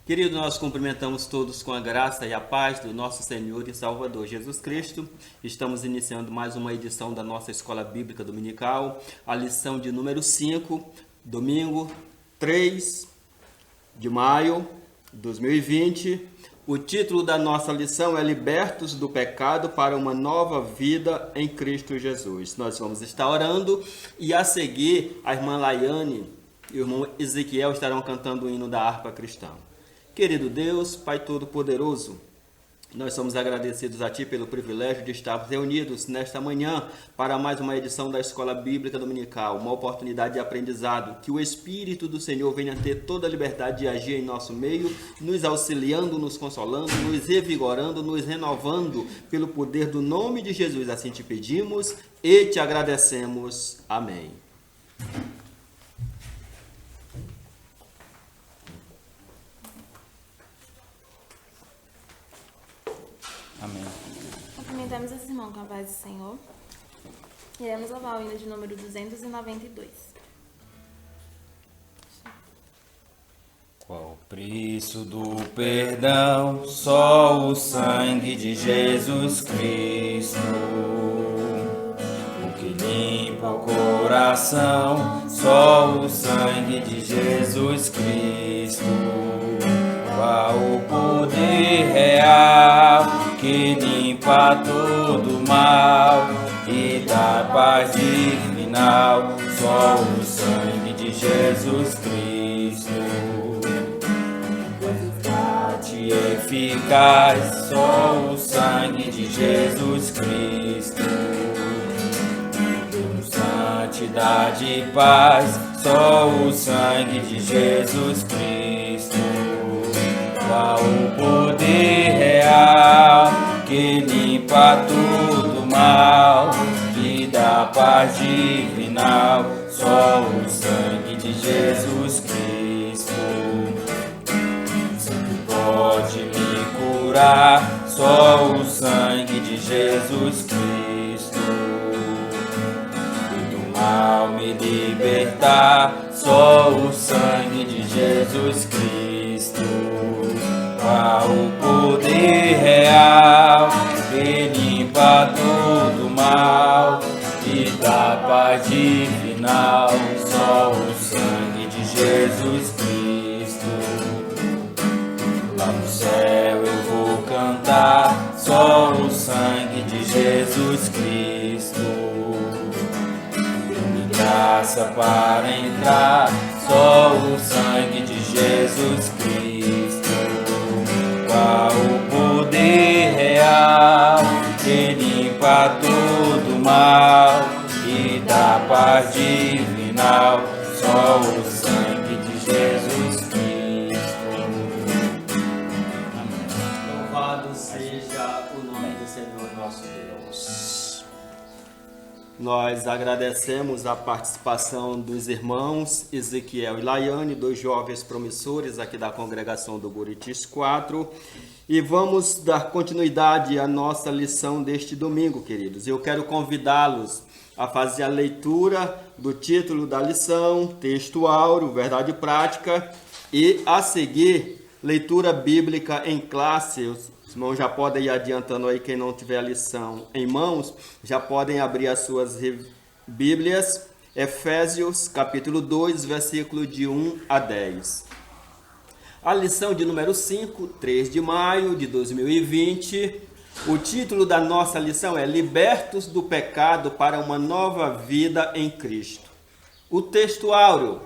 Querido, nós cumprimentamos todos com a graça e a paz do nosso Senhor e Salvador Jesus Cristo. Estamos iniciando mais uma edição da nossa Escola Bíblica Dominical, a lição de número 5, domingo 3 de maio de 2020. O título da nossa lição é Libertos do Pecado para uma Nova Vida em Cristo Jesus. Nós vamos estar orando e a seguir a irmã Laiane e o irmão Ezequiel estarão cantando o hino da harpa cristã. Querido Deus, Pai Todo-Poderoso, nós somos agradecidos a Ti pelo privilégio de estarmos reunidos nesta manhã para mais uma edição da Escola Bíblica Dominical, uma oportunidade de aprendizado, que o Espírito do Senhor venha ter toda a liberdade de agir em nosso meio, nos auxiliando, nos consolando, nos revigorando, nos renovando pelo poder do nome de Jesus. Assim te pedimos e te agradecemos. Amém. Amém. Cumprimentamos esse irmão com a paz do Senhor. Iremos louvar o hino de número 292. Qual o preço do perdão? Só o sangue de Jesus Cristo. O que limpa o coração, só o sangue de Jesus Cristo. Qual o poder real que limpa todo mal e dá paz divinal, só o sangue de Jesus Cristo. Resgate eficaz, só o sangue de Jesus Cristo. Santidade e paz, só o sangue de Jesus Cristo. Qual o poder real que limpa todo mal e dá paz divinal, só o sangue de Jesus Cristo. Sempre pode me curar, só o sangue de Jesus Cristo. E do mal me libertar, só o sangue de Jesus Cristo. Qual o poder real que limpa todo mal e dá paz divinal, só o sangue de Jesus Cristo. Lá no céu eu vou cantar, só o sangue de Jesus Cristo. Deu-me graça para entrar, só o sangue de Jesus Cristo. Qual o poder real que limpa todo mal e dá paz divinal, só o sangue de Jesus Cristo. Amém. Louvado seja o nome do Senhor nosso Deus. Nós agradecemos a participação dos irmãos Ezequiel e Laiane, dois jovens promissores aqui da congregação do Buritis 4. E vamos dar continuidade à nossa lição deste domingo, queridos. Eu quero convidá-los a fazer a leitura do título da lição, texto áureo, verdade prática, e a seguir, leitura bíblica em classe. Os irmãos já podem ir adiantando aí, quem não tiver a lição em mãos, já podem abrir as suas Bíblias, Efésios, capítulo 2, versículo de 1 a 10. A lição de número 5, 3 de maio de 2020. O título da nossa lição é Libertos do Pecado para uma Nova Vida em Cristo. O texto áureo: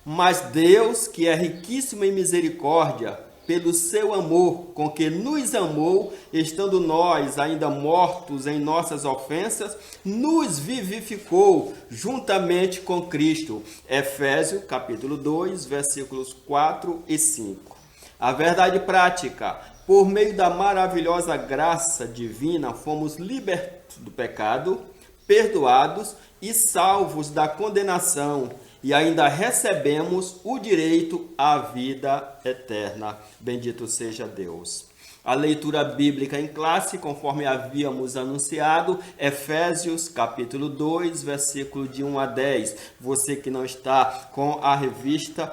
Mas Deus, que é riquíssimo em misericórdia, pelo seu amor com que nos amou, estando nós ainda mortos em nossas ofensas, nos vivificou juntamente com Cristo. Efésios, capítulo 2, versículos 4 e 5. A verdade prática: por meio da maravilhosa graça divina, fomos libertos do pecado, perdoados e salvos da condenação, e ainda recebemos o direito à vida eterna. Bendito seja Deus. A leitura bíblica em classe, conforme havíamos anunciado, Efésios capítulo 2, versículo de 1 a 10. Você que não está com a revista,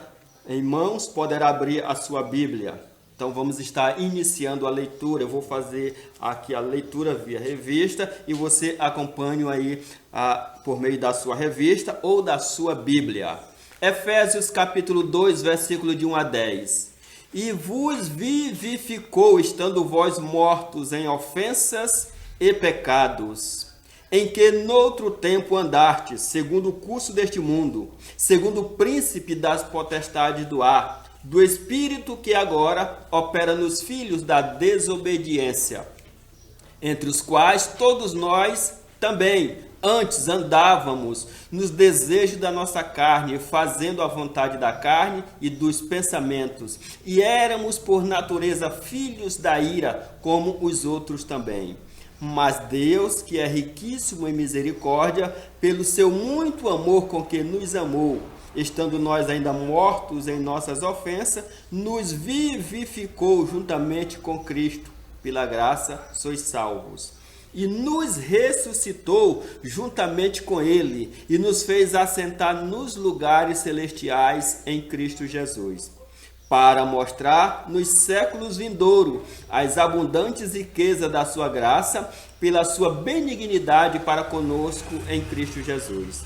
Irmãos, poderá abrir a sua Bíblia. Então vamos estar iniciando a leitura. Eu vou fazer aqui a leitura via revista e você acompanha aí por meio da sua revista ou da sua Bíblia. Efésios capítulo 2, versículo de 1 a 10. E vos vivificou, estando vós mortos em ofensas e pecados, em que noutro tempo andastes, segundo o curso deste mundo, segundo o príncipe das potestades do ar, do espírito que agora opera nos filhos da desobediência, entre os quais todos nós também antes andávamos nos desejos da nossa carne, fazendo a vontade da carne e dos pensamentos, e éramos por natureza filhos da ira, como os outros também. Mas Deus, que é riquíssimo em misericórdia, pelo seu muito amor com que nos amou, estando nós ainda mortos em nossas ofensas, nos vivificou juntamente com Cristo. Pela graça sois salvos. E nos ressuscitou juntamente com Ele, e nos fez assentar nos lugares celestiais em Cristo Jesus, para mostrar nos séculos vindouros as abundantes riquezas da sua graça, pela sua benignidade para conosco em Cristo Jesus.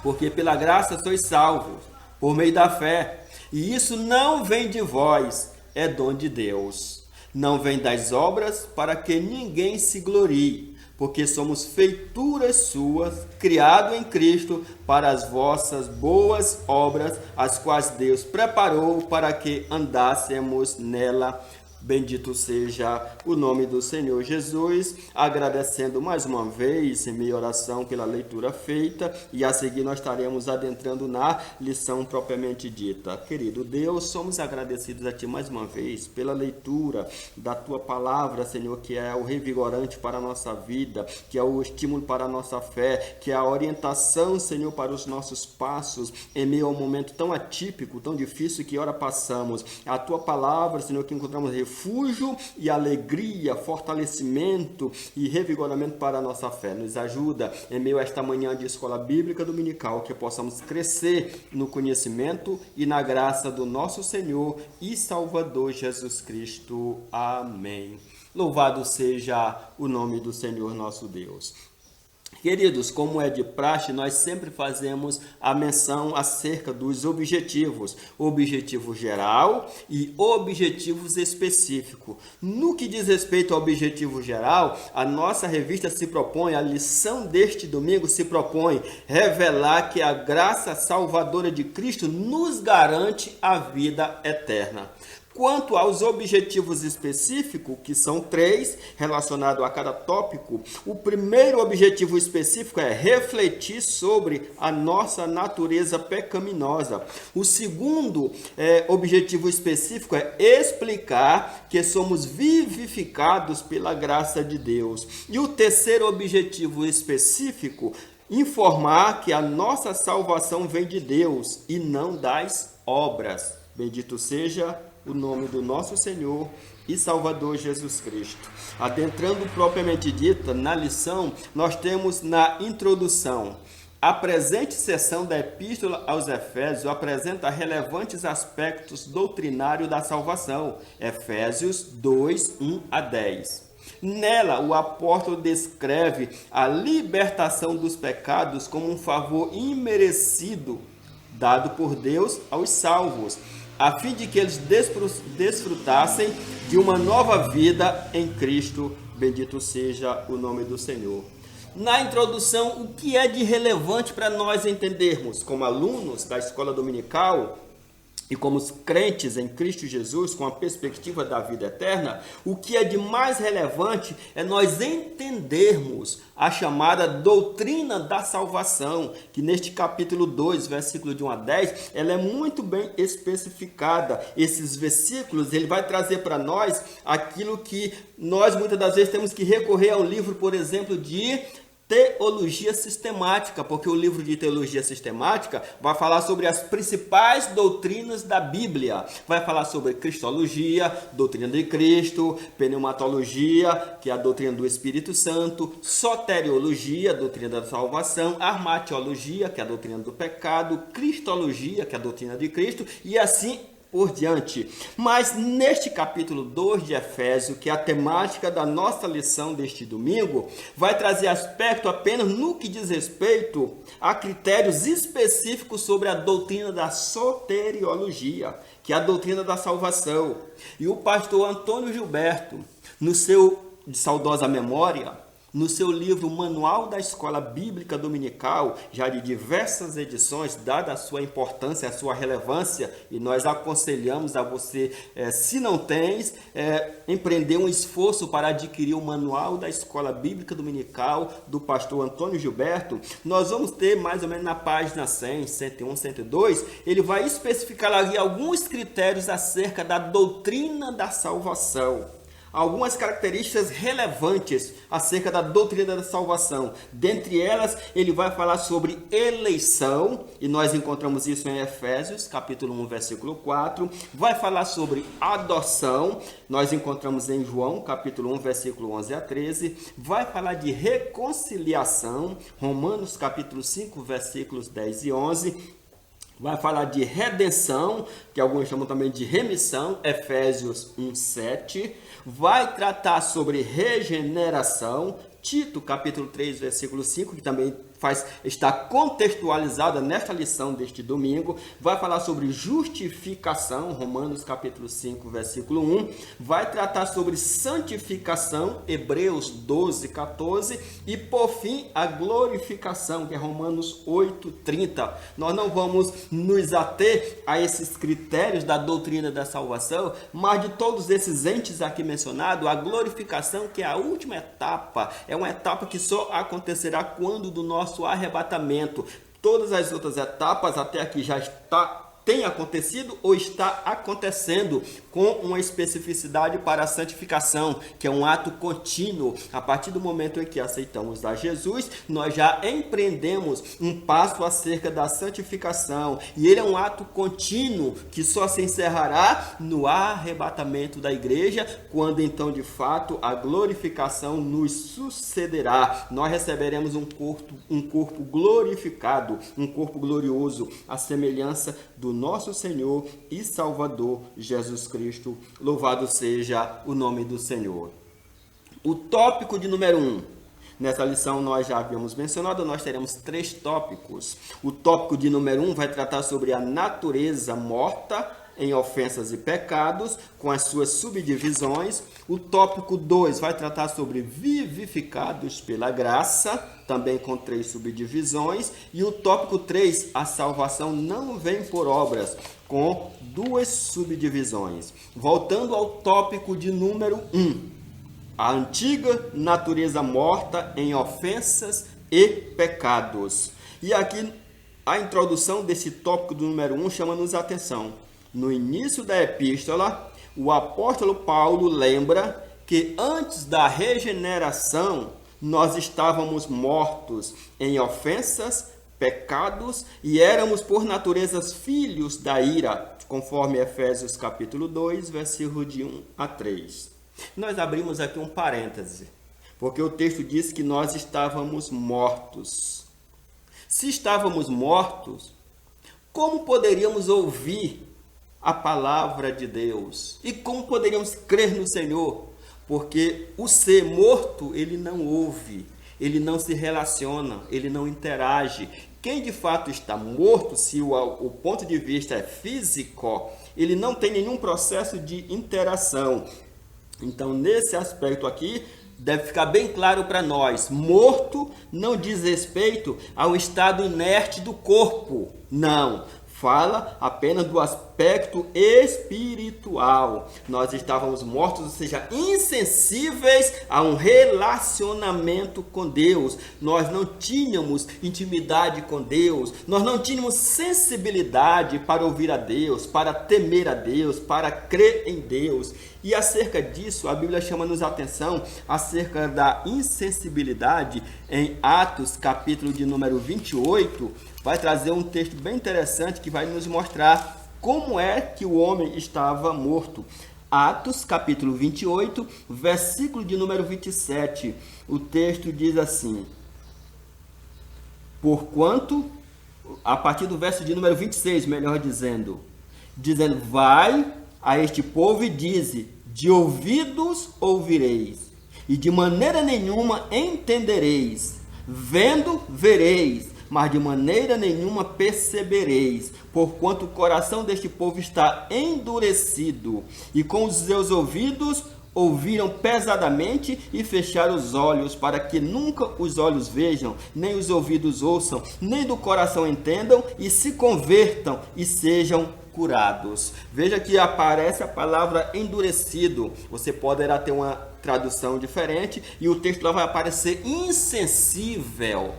Porque pela graça sois salvos, por meio da fé, e isso não vem de vós, é dom de Deus. Não vem das obras, para que ninguém se glorie, porque somos feituras suas, criado em Cristo, para as vossas boas obras, as quais Deus preparou para que andássemos nela. Bendito seja o nome do Senhor Jesus, agradecendo mais uma vez em minha oração pela leitura feita, e a seguir nós estaremos adentrando na lição propriamente dita. Querido Deus, somos agradecidos a Ti mais uma vez pela leitura da Tua palavra, Senhor, que é o revigorante para a nossa vida, que é o estímulo para a nossa fé, que é a orientação, Senhor, para os nossos passos em meio a um momento tão atípico, tão difícil que ora passamos. A Tua palavra, Senhor, que encontramos refúgio e alegria, fortalecimento e revigoramento para a nossa fé. Nos ajuda em meio a esta manhã de escola bíblica dominical, que possamos crescer no conhecimento e na graça do nosso Senhor e Salvador Jesus Cristo. Amém. Louvado seja o nome do Senhor nosso Deus. Queridos, como é de praxe, nós sempre fazemos a menção acerca dos objetivos. Objetivo geral e objetivos específicos. No que diz respeito ao objetivo geral, a nossa revista se propõe, a lição deste domingo se propõe revelar que a graça salvadora de Cristo nos garante a vida eterna. Quanto aos objetivos específicos, que são 3, relacionados a cada tópico, o primeiro objetivo específico é refletir sobre a nossa natureza pecaminosa. O segundo objetivo específico é explicar que somos vivificados pela graça de Deus. E o terceiro objetivo específico, informar que a nossa salvação vem de Deus e não das obras. Bendito seja o nome do nosso Senhor e Salvador Jesus Cristo. Adentrando propriamente dita na lição, nós temos na introdução: a presente seção da Epístola aos Efésios apresenta relevantes aspectos doutrinários da salvação. Efésios 2, 1 a 10. Nela, o apóstolo descreve a libertação dos pecados como um favor imerecido dado por Deus aos salvos, a fim de que eles desfrutassem de uma nova vida em Cristo. Bendito seja o nome do Senhor. Na introdução, o que é de relevante para nós entendermos, como alunos da escola dominical e como crentes em Cristo Jesus, com a perspectiva da vida eterna, o que é de mais relevante é nós entendermos a chamada doutrina da salvação, que neste capítulo 2, versículo de 1 a 10, ela é muito bem especificada. Esses versículos, ele vai trazer para nós aquilo que nós muitas das vezes temos que recorrer ao livro, por exemplo, de teologia sistemática, porque o livro de teologia sistemática vai falar sobre as principais doutrinas da Bíblia. Vai falar sobre cristologia, doutrina de Cristo, pneumatologia, que é a doutrina do Espírito Santo, soteriologia, doutrina da salvação, armatiologia, que é a doutrina do pecado, cristologia, que é a doutrina de Cristo, e assim por diante. Mas neste capítulo 2 de Efésios, que é a temática da nossa lição deste domingo, vai trazer aspecto apenas no que diz respeito a critérios específicos sobre a doutrina da soteriologia, que é a doutrina da salvação. E o pastor Antônio Gilberto, no seu de saudosa memória, no seu livro Manual da Escola Bíblica Dominical, já de diversas edições, dada a sua importância, a sua relevância, e nós aconselhamos a você, se não tens, empreender um esforço para adquirir o Manual da Escola Bíblica Dominical do pastor Antônio Gilberto. Nós vamos ter mais ou menos na página 100, 101, 102, ele vai especificar ali alguns critérios acerca da doutrina da salvação. Algumas características relevantes acerca da doutrina da salvação. Dentre elas, ele vai falar sobre eleição, e nós encontramos isso em Efésios, capítulo 1, versículo 4. Vai falar sobre adoção, nós encontramos em João, capítulo 1, versículo 11 a 13. Vai falar de reconciliação, Romanos, capítulo 5, versículos 10 e 11. Vai falar de redenção, que alguns chamam também de remissão, Efésios 1, 7. Vai tratar sobre regeneração, Tito, capítulo 3, versículo 5, que também está contextualizada nesta lição deste domingo. Vai falar sobre justificação, Romanos, capítulo 5, versículo 1. Vai tratar sobre santificação, Hebreus 12, 14. E, por fim, a glorificação, que é Romanos 8, 30. Nós não vamos nos ater a esses critérios da doutrina da salvação, mas de todos esses entes aqui mencionados, a glorificação, que é a última etapa, é uma etapa que só acontecerá quando do nosso arrebatamento. Todas as outras etapas até aqui já tem acontecido ou está acontecendo, com uma especificidade para a santificação, que é um ato contínuo. A partir do momento em que aceitamos a Jesus, nós já empreendemos um passo acerca da santificação, e ele é um ato contínuo que só se encerrará no arrebatamento da igreja, quando então de fato a glorificação nos sucederá. Nós receberemos um corpo glorificado, um corpo glorioso, à semelhança do nosso Senhor e Salvador Jesus Cristo. Louvado seja o nome do Senhor. O tópico de número 1. Nessa lição nós já havíamos mencionado, nós teremos 3 tópicos. O tópico de número 1 vai tratar sobre a natureza morta em ofensas e pecados, com as suas subdivisões. O tópico 2 vai tratar sobre vivificados pela graça, também com 3 subdivisões. E o tópico 3, a salvação não vem por obras, com 2 subdivisões. Voltando ao tópico de número 1, a antiga natureza morta em ofensas e pecados. E aqui a introdução desse tópico do número 1 chama-nos a atenção. No início da epístola, o apóstolo Paulo lembra que antes da regeneração, nós estávamos mortos em ofensas, pecados, e éramos por natureza filhos da ira, conforme Efésios capítulo 2, versículo de 1 a 3. Nós abrimos aqui um parêntese, porque o texto diz que nós estávamos mortos. Se estávamos mortos, como poderíamos ouvir a palavra de Deus? E como poderíamos crer no Senhor? Porque o ser morto, ele não ouve, ele não se relaciona, ele não interage. Quem de fato está morto, se o ponto de vista é físico, ele não tem nenhum processo de interação. Então, nesse aspecto aqui, deve ficar bem claro para nós. Morto não diz respeito ao estado inerte do corpo. Não. Fala apenas do aspecto aspecto espiritual. Nós estávamos mortos, ou seja, insensíveis a um relacionamento com Deus. Nós não tínhamos intimidade com Deus, nós não tínhamos sensibilidade para ouvir a Deus, para temer a Deus, para crer em Deus. E acerca disso, a Bíblia chama-nos a atenção acerca da insensibilidade em Atos, capítulo de número 28, vai trazer um texto bem interessante que vai nos mostrar como é que o homem estava morto. Atos, capítulo 28, versículo de número 27, o texto diz assim: porquanto, a partir do verso de número 26, melhor dizendo, vai a este povo e dize, de ouvidos ouvireis, e de maneira nenhuma entendereis, vendo vereis, mas de maneira nenhuma percebereis, porquanto o coração deste povo está endurecido, e com os seus ouvidos ouviram pesadamente e fecharam os olhos, para que nunca os olhos vejam, nem os ouvidos ouçam, nem do coração entendam, e se convertam e sejam curados. Veja que aparece a palavra endurecido. Você poderá ter uma tradução diferente, e o texto lá vai aparecer insensível.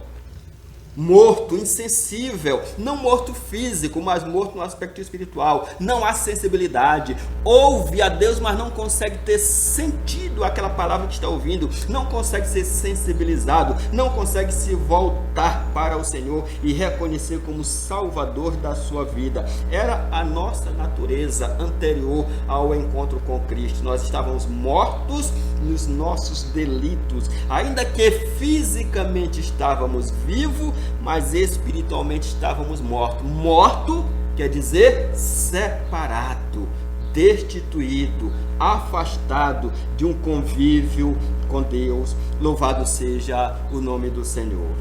Morto, insensível, não morto físico, mas morto no aspecto espiritual. Não há sensibilidade, ouve a Deus, mas não consegue ter sentido aquela palavra que está ouvindo, não consegue ser sensibilizado, não consegue se voltar para o Senhor e reconhecer como Salvador da sua vida. Era a nossa natureza anterior ao encontro com Cristo. Nós estávamos mortos nos nossos delitos, ainda que fisicamente estávamos vivos, mas espiritualmente estávamos mortos. Morto quer dizer separado, destituído, afastado de um convívio com Deus. Louvado seja o nome do Senhor.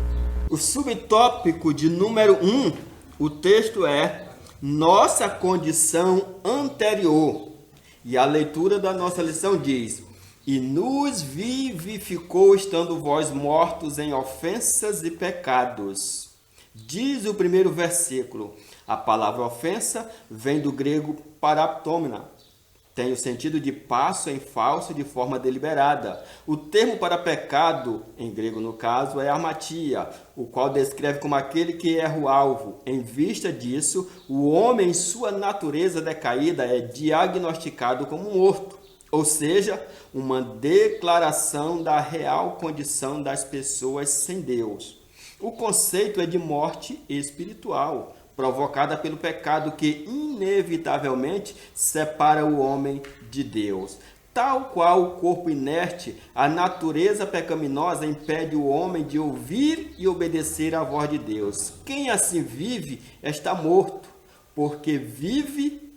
O subtópico de número 1, o texto é nossa condição anterior. E a leitura da nossa lição diz: e nos vivificou, estando vós mortos em ofensas e pecados. Diz o primeiro versículo. A palavra ofensa vem do grego paraptômena. Tem o sentido de passo em falso de forma deliberada. O termo para pecado, em grego no caso, é armatia, o qual descreve como aquele que erra o alvo. Em vista disso, o homem, em sua natureza decaída, é diagnosticado como morto. Ou seja, uma declaração da real condição das pessoas sem Deus. O conceito é de morte espiritual, provocada pelo pecado que inevitavelmente separa o homem de Deus. Tal qual o corpo inerte, a natureza pecaminosa impede o homem de ouvir e obedecer à voz de Deus. Quem assim vive está morto, porque vive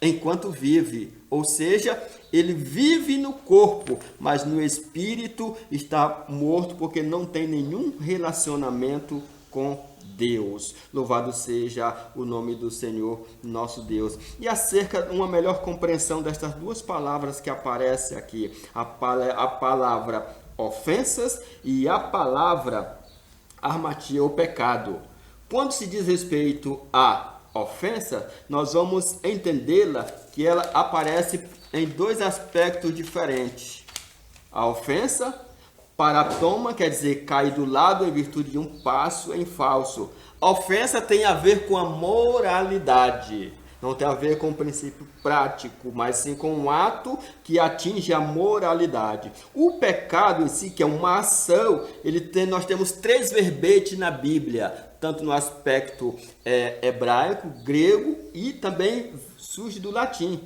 enquanto vive, ou seja, ele vive no corpo, mas no espírito está morto porque não tem nenhum relacionamento com Deus. Louvado seja o nome do Senhor nosso Deus. E acerca de uma melhor compreensão destas duas palavras que aparecem aqui, a palavra ofensas e a palavra armatia ou pecado. Quando se diz respeito a ofensa, nós vamos entendê-la que ela aparece em dois aspectos diferentes. A ofensa, paraptoma, quer dizer cair do lado em virtude de um passo em falso. A ofensa tem a ver com a moralidade, não tem a ver com o princípio prático, mas sim com um ato que atinge a moralidade. O pecado em si, que é uma ação, nós temos 3 verbetes na Bíblia, tanto no aspecto hebraico, grego e também surge do latim.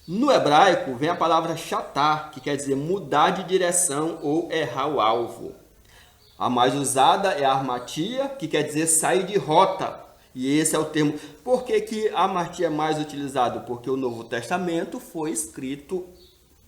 No hebraico vem a palavra shatar, que quer dizer mudar de direção ou errar o alvo. A mais usada é a armatia, que quer dizer sair de rota. E esse é o termo. Por que a armatia é mais utilizado? Porque o Novo Testamento foi escrito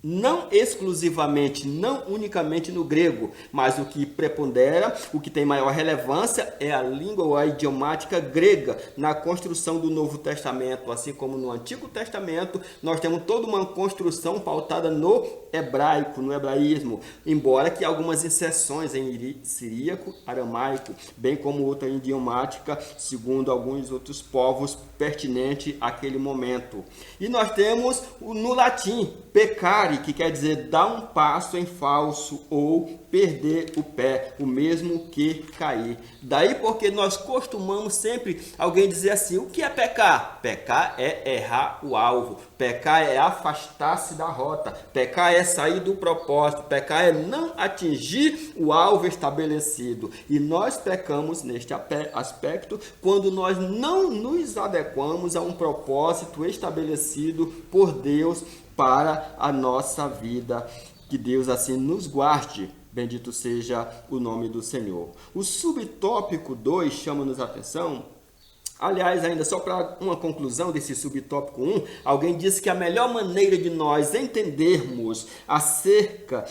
não exclusivamente, não unicamente no grego, mas o que prepondera, o que tem maior relevância é a língua ou a idiomática grega na construção do Novo Testamento, assim como no Antigo Testamento, nós temos toda uma construção pautada no hebraico, no hebraísmo, embora que algumas inserções em siríaco, aramaico, bem como outra idiomática, segundo alguns outros povos pertinente àquele momento. E nós temos no latim, peccare, que quer dizer dar um passo em falso ou perder o pé, o mesmo que cair. Daí porque nós costumamos sempre alguém dizer assim, o que é pecar? Pecar é errar o alvo, pecar é afastar-se da rota, pecar é sair do propósito, pecar é não atingir o alvo estabelecido. E nós pecamos neste aspecto quando nós não nos adequamos a um propósito estabelecido por Deus para a nossa vida. Que Deus assim nos guarde. Bendito seja o nome do Senhor. O subtópico 2 chama-nos a atenção. Aliás, ainda só para uma conclusão desse subtópico 1, alguém disse que a melhor maneira de nós entendermos acerca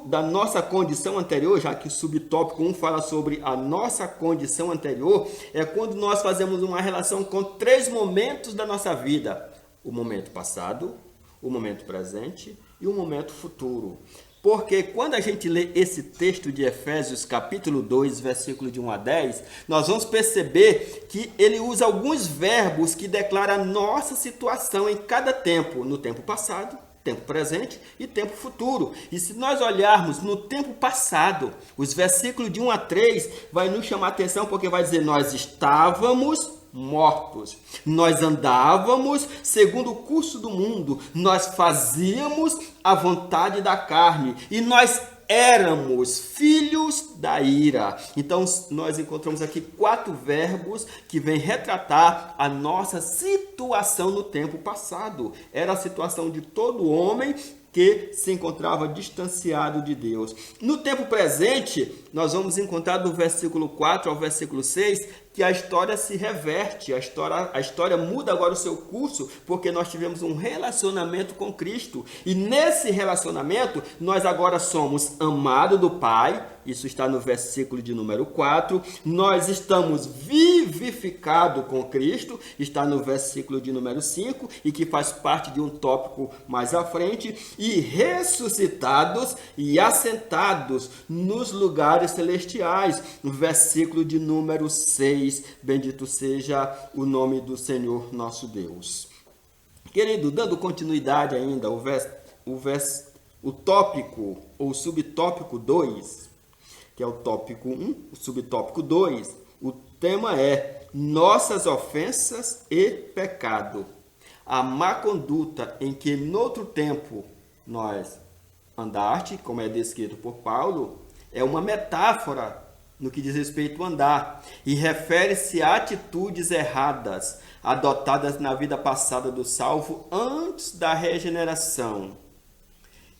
da nossa condição anterior, já que o subtópico 1 fala sobre a nossa condição anterior, é quando nós fazemos uma relação com 3 momentos da nossa vida. O momento passado, o momento presente e o momento futuro. Porque quando a gente lê esse texto de Efésios capítulo 2, versículo de 1 a 10, nós vamos perceber que ele usa alguns verbos que declaram a nossa situação em cada tempo, no tempo passado, tempo presente e tempo futuro. E se nós olharmos no tempo passado, os versículos de 1 a 3 vai nos chamar a atenção porque vai dizer, nós estávamos mortos, nós andávamos segundo o curso do mundo, nós fazíamos a vontade da carne e nós éramos filhos da ira. Então nós encontramos aqui 4 verbos que vêm retratar a nossa situação no tempo passado. Era a situação de todo homem que se encontrava distanciado de Deus. No tempo presente, nós vamos encontrar do versículo 4 ao versículo 6 que a história se reverte, a história muda agora o seu curso, porque nós tivemos um relacionamento com Cristo. E nesse relacionamento, nós agora somos amados do Pai, isso está no versículo de número 4. Nós estamos vivificados com Cristo, está no versículo de número 5, e que faz parte de um tópico mais à frente. E ressuscitados e assentados nos lugares celestiais, no versículo de número 6. Bendito seja o nome do Senhor nosso Deus. Querido, dando continuidade ainda, o tópico ou subtópico 2, que é o tópico 1, o subtópico 2, o tema é nossas ofensas e pecado. A má conduta em que noutro tempo nós andaste, como é descrito por Paulo, é uma metáfora no que diz respeito ao andar, e refere-se a atitudes erradas adotadas na vida passada do salvo antes da regeneração.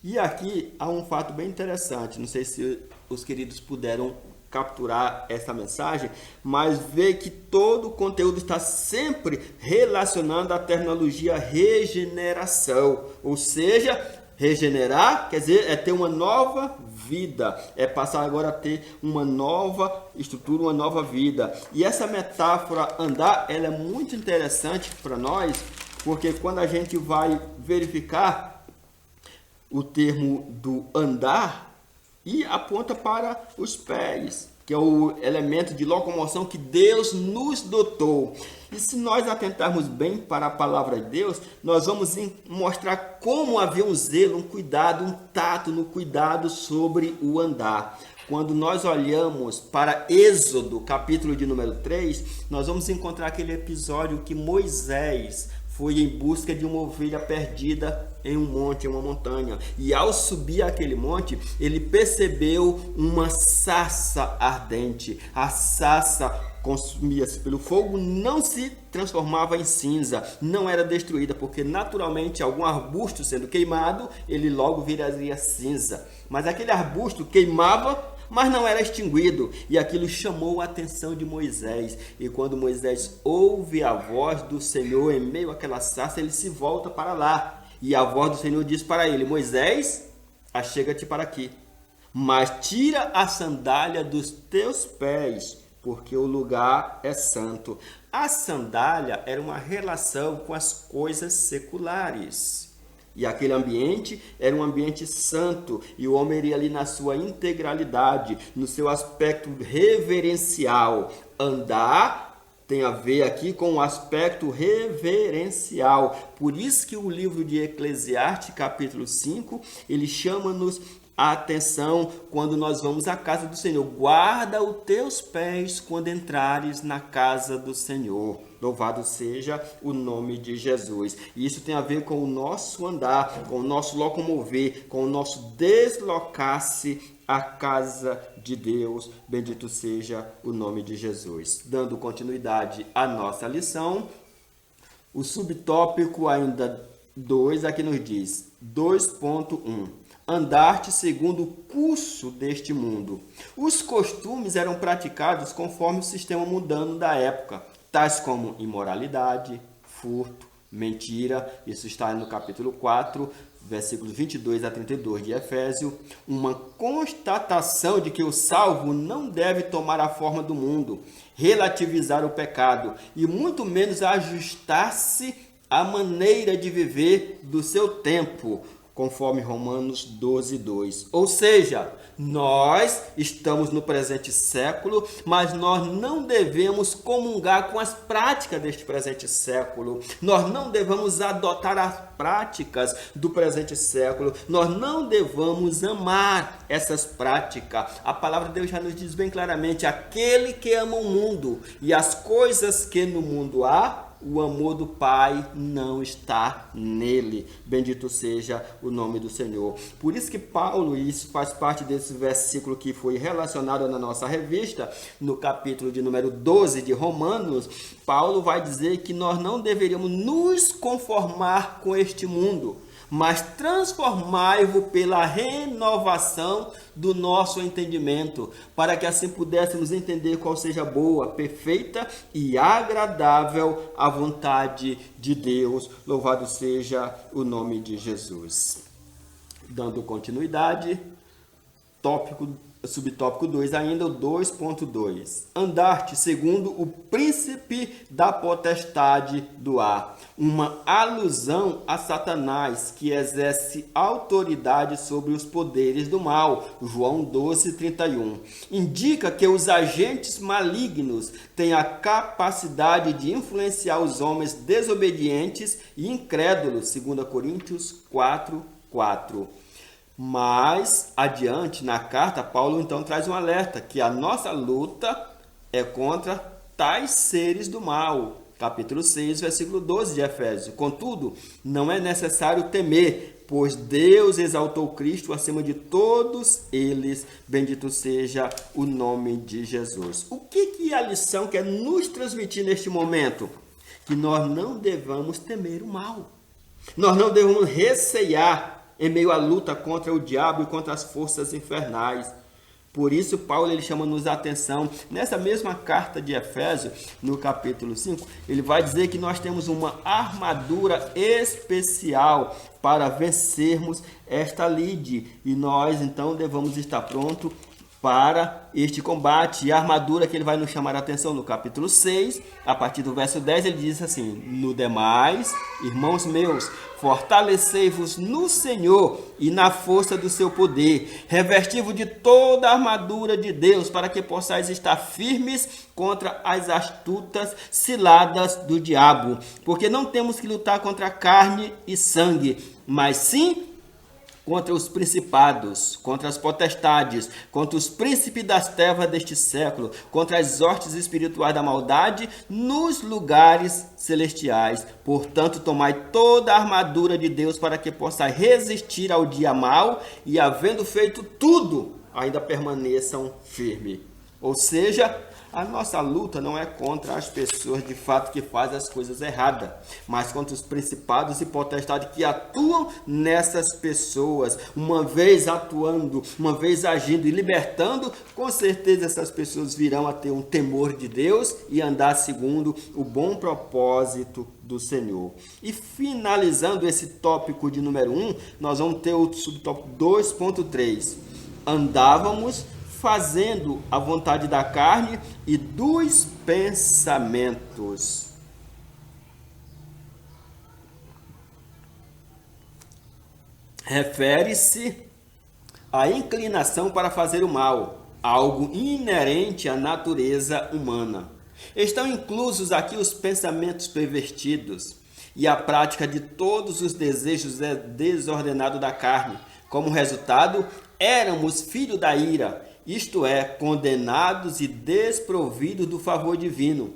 E aqui há um fato bem interessante, não sei se os queridos puderam capturar essa mensagem, mas vê que todo o conteúdo está sempre relacionando a terminologia regeneração, ou seja, regenerar quer dizer é ter uma nova vida, é passar agora a ter uma nova estrutura, uma nova vida. E essa metáfora andar, ela é muito interessante para nós, porque quando a gente vai verificar o termo do andar, e aponta para os pés, que é o elemento de locomoção que Deus nos dotou. E se nós atentarmos bem para a palavra de Deus, nós vamos mostrar como havia um zelo, um cuidado, um tato no cuidado sobre o andar. Quando nós olhamos para Êxodo, capítulo de número 3, nós vamos encontrar aquele episódio que Moisés foi em busca de uma ovelha perdida em um monte, em uma montanha. E ao subir aquele monte, ele percebeu uma sarça ardente. A sarça consumia-se pelo fogo, não se transformava em cinza, não era destruída, porque naturalmente algum arbusto sendo queimado, ele logo viraria cinza. Mas aquele arbusto queimava, mas não era extinguido, e aquilo chamou a atenção de Moisés. E quando Moisés ouve a voz do Senhor em meio àquela sarça, ele se volta para lá. E a voz do Senhor diz para ele: Moisés, achega-te para aqui, mas tira a sandália dos teus pés, porque o lugar é santo. A sandália era uma relação com as coisas seculares. E aquele ambiente era um ambiente santo, e o homem iria ali na sua integralidade, no seu aspecto reverencial. Andar tem a ver aqui com o aspecto reverencial. Por isso que o livro de Eclesiastes, capítulo 5, ele chama-nos a atenção quando nós vamos à casa do Senhor. Guarda os teus pés quando entrares na casa do Senhor. Louvado seja o nome de Jesus. E isso tem a ver com o nosso andar, com o nosso locomover, com o nosso deslocar-se à casa de Deus. Bendito seja o nome de Jesus. Dando continuidade à nossa lição, o subtópico ainda 2 aqui nos diz, 2.1. Andar-te segundo o curso deste mundo. Os costumes eram praticados conforme o sistema mundano da época, tais como imoralidade, furto, mentira. Isso está no capítulo 4, versículos 22 a 32 de Efésios. Uma constatação de que o salvo não deve tomar a forma do mundo, relativizar o pecado e muito menos ajustar-se à maneira de viver do seu tempo, conforme Romanos 12:2. Ou seja, nós estamos no presente século, mas nós não devemos comungar com as práticas deste presente século. Nós não devemos adotar as práticas do presente século. Nós não devemos amar essas práticas. A palavra de Deus já nos diz bem claramente: aquele que ama o mundo e as coisas que no mundo há, o amor do Pai não está nele. Bendito seja o nome do Senhor. Por isso que Paulo, e isso faz parte desse versículo que foi relacionado na nossa revista, no capítulo de número 12 de Romanos, Paulo vai dizer que nós não deveríamos nos conformar com este mundo, mas transformai-vos pela renovação do nosso entendimento, para que assim pudéssemos entender qual seja a boa, perfeita e agradável a vontade de Deus. Louvado seja o nome de Jesus. Dando continuidade, subtópico 2 ainda, o 2.2. Andar-te segundo o príncipe da potestade do ar. Uma alusão a Satanás, que exerce autoridade sobre os poderes do mal. João 12:31. Indica que os agentes malignos têm a capacidade de influenciar os homens desobedientes e incrédulos. 2 Coríntios 4:4. Mais adiante na carta, Paulo então traz um alerta que a nossa luta é contra tais seres do mal. Capítulo 6, versículo 12 de Efésios. Contudo, não é necessário temer, pois Deus exaltou Cristo acima de todos eles. Bendito seja o nome de Jesus. O que a lição quer nos transmitir neste momento? Que nós não devamos temer o mal. Nós não devemos recear em meio à luta contra o diabo e contra as forças infernais. Por isso, Paulo ele chama-nos a atenção. Nessa mesma carta de Efésios, no capítulo 5, ele vai dizer que nós temos uma armadura especial para vencermos esta lide. E nós, então, devemos estar prontos para este combate. E a armadura que ele vai nos chamar a atenção no capítulo 6, a partir do verso 10, ele diz assim: no demais, irmãos meus, fortalecei-vos no Senhor e na força do seu poder. Revesti-vos de toda a armadura de Deus, para que possais estar firmes contra as astutas ciladas do diabo. Porque não temos que lutar contra carne e sangue, mas sim contra os principados, contra as potestades, contra os príncipes das trevas deste século, contra as hostes espirituais da maldade nos lugares celestiais. Portanto, tomai toda a armadura de Deus para que possais resistir ao dia mau e, havendo feito tudo, ainda permaneçam firmes. Ou seja, A nossa luta não é contra as pessoas de fato que fazem as coisas erradas, mas contra os principados e potestades que atuam nessas pessoas. Uma vez atuando, uma vez agindo e libertando, com certeza essas pessoas virão a ter um temor de Deus e andar segundo o bom propósito do Senhor. E finalizando esse tópico de número 1, nós vamos ter o subtópico 2.3. Andávamos fazendo a vontade da carne e dos pensamentos. Refere-se à inclinação para fazer o mal, algo inerente à natureza humana. Estão inclusos aqui os pensamentos pervertidos e a prática de todos os desejos desordenados da carne. Como resultado, éramos filhos da ira, isto é, condenados e desprovidos do favor divino.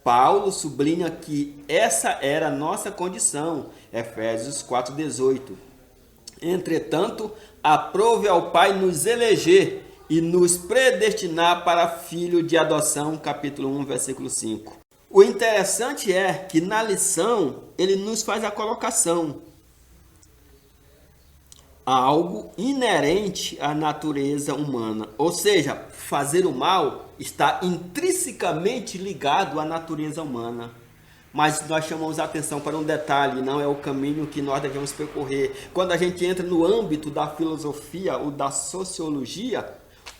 Paulo sublinha que essa era a nossa condição, Efésios 4,18. Entretanto, aprove ao Pai nos eleger e nos predestinar para filho de adoção, capítulo 1, versículo 5. O interessante é que na lição ele nos faz a colocação: algo inerente à natureza humana. Ou seja, fazer o mal está intrinsecamente ligado à natureza humana. Mas nós chamamos a atenção para um detalhe, não é o caminho que nós devemos percorrer. Quando a gente entra no âmbito da filosofia ou da sociologia,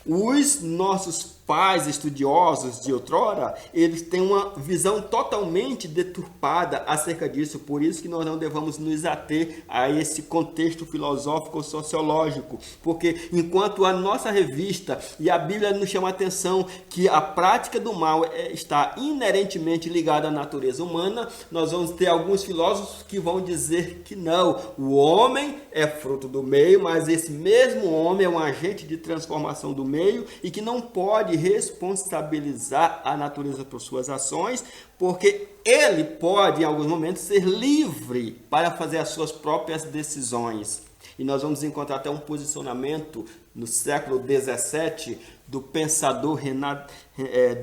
os nossos pais estudiosos de outrora, eles têm uma visão totalmente deturpada acerca disso. Por isso que nós não devemos nos ater a esse contexto filosófico ou sociológico. Porque enquanto a nossa revista e a Bíblia nos chama a atenção que a prática do mal está inerentemente ligada à natureza humana, nós vamos ter alguns filósofos que vão dizer que não. O homem é fruto do meio, mas esse mesmo homem é um agente de transformação do meio e que não pode responsabilizar a natureza por suas ações, porque ele pode, em alguns momentos, ser livre para fazer as suas próprias decisões. E nós vamos encontrar até um posicionamento no século XVII do pensador René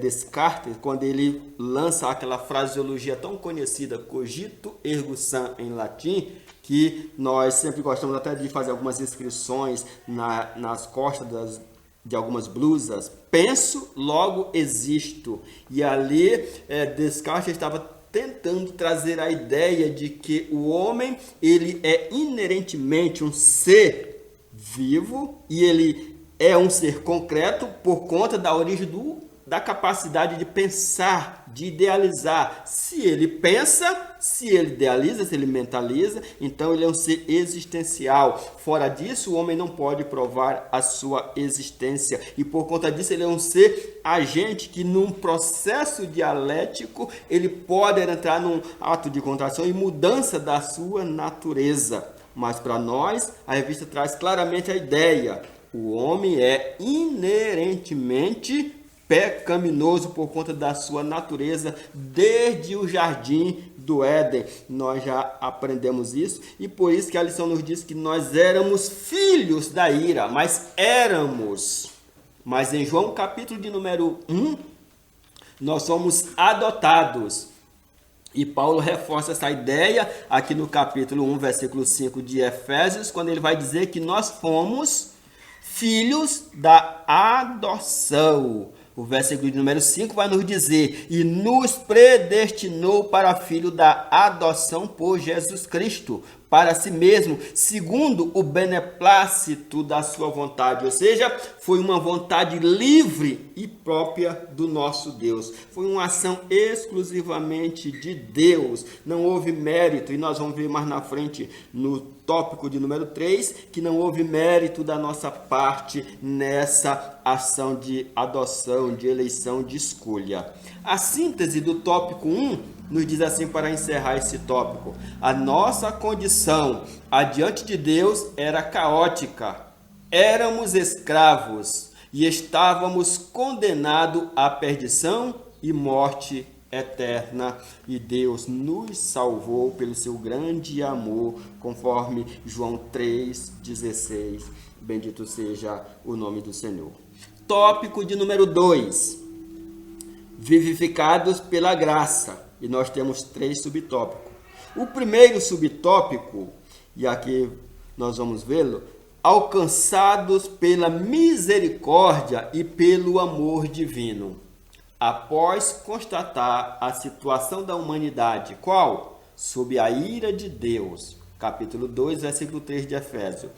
Descartes, quando ele lança aquela fraseologia tão conhecida, cogito ergo sum, em latim, que nós sempre gostamos até de fazer algumas inscrições nas costas de algumas blusas. Penso, logo existo. E ali Descartes estava tentando trazer a ideia de que o homem ele é inerentemente um ser vivo e ele é um ser concreto por conta da origem da capacidade de pensar, de idealizar. Se ele pensa, se ele idealiza, se ele mentaliza, então ele é um ser existencial. Fora disso, o homem não pode provar a sua existência. E por conta disso, ele é um ser agente que, num processo dialético, ele pode entrar num ato de contração e mudança da sua natureza. Mas para nós, a revista traz claramente a ideia: o homem é inerentemente pecaminoso por conta da sua natureza desde o jardim do Éden. Nós já aprendemos isso e por isso que a lição nos diz que nós éramos filhos da ira, mas éramos. Mas em João capítulo de número 1, nós somos adotados. E Paulo reforça essa ideia aqui no capítulo 1, versículo 5 de Efésios, quando ele vai dizer que nós fomos filhos da adoção. O versículo de número 5 vai nos dizer: e nos predestinou para filho da adoção por Jesus Cristo, para si mesmo, segundo o beneplácito da sua vontade. Ou seja, foi uma vontade livre e própria do nosso Deus. Foi uma ação exclusivamente de Deus. Não houve mérito, e nós vamos ver mais na frente no tópico de número 3, que não houve mérito da nossa parte nessa ação de adoção, de eleição, de escolha. A síntese do tópico 1 nos diz assim, para encerrar esse tópico: a nossa condição adiante de Deus era caótica, éramos escravos e estávamos condenados à perdição e morte eterna, e Deus nos salvou pelo seu grande amor, conforme João 3,16. Bendito seja o nome do Senhor. Tópico de número 2: vivificados pela graça. E nós temos 3 subtópicos. O primeiro subtópico, e aqui nós vamos vê-lo, alcançados pela misericórdia e pelo amor divino. Após constatar a situação da humanidade, qual? Sob a ira de Deus. Capítulo 2, versículo 3 de Efésios.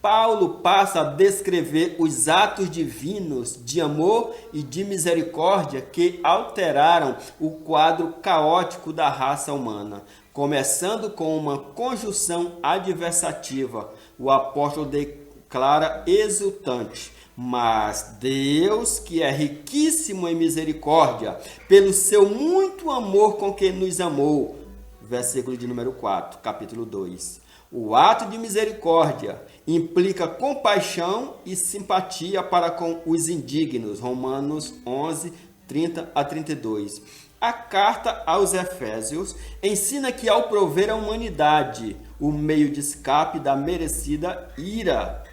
Paulo passa a descrever os atos divinos de amor e de misericórdia que alteraram o quadro caótico da raça humana, começando com uma conjunção adversativa. O apóstolo declara exultante: mas Deus, que é riquíssimo em misericórdia, pelo seu muito amor com que nos amou. Versículo de número 4, capítulo 2. O ato de misericórdia implica compaixão e simpatia para com os indignos. Romanos 11, 30 a 32. A carta aos Efésios ensina que ao prover à humanidade o meio de escape da merecida ira,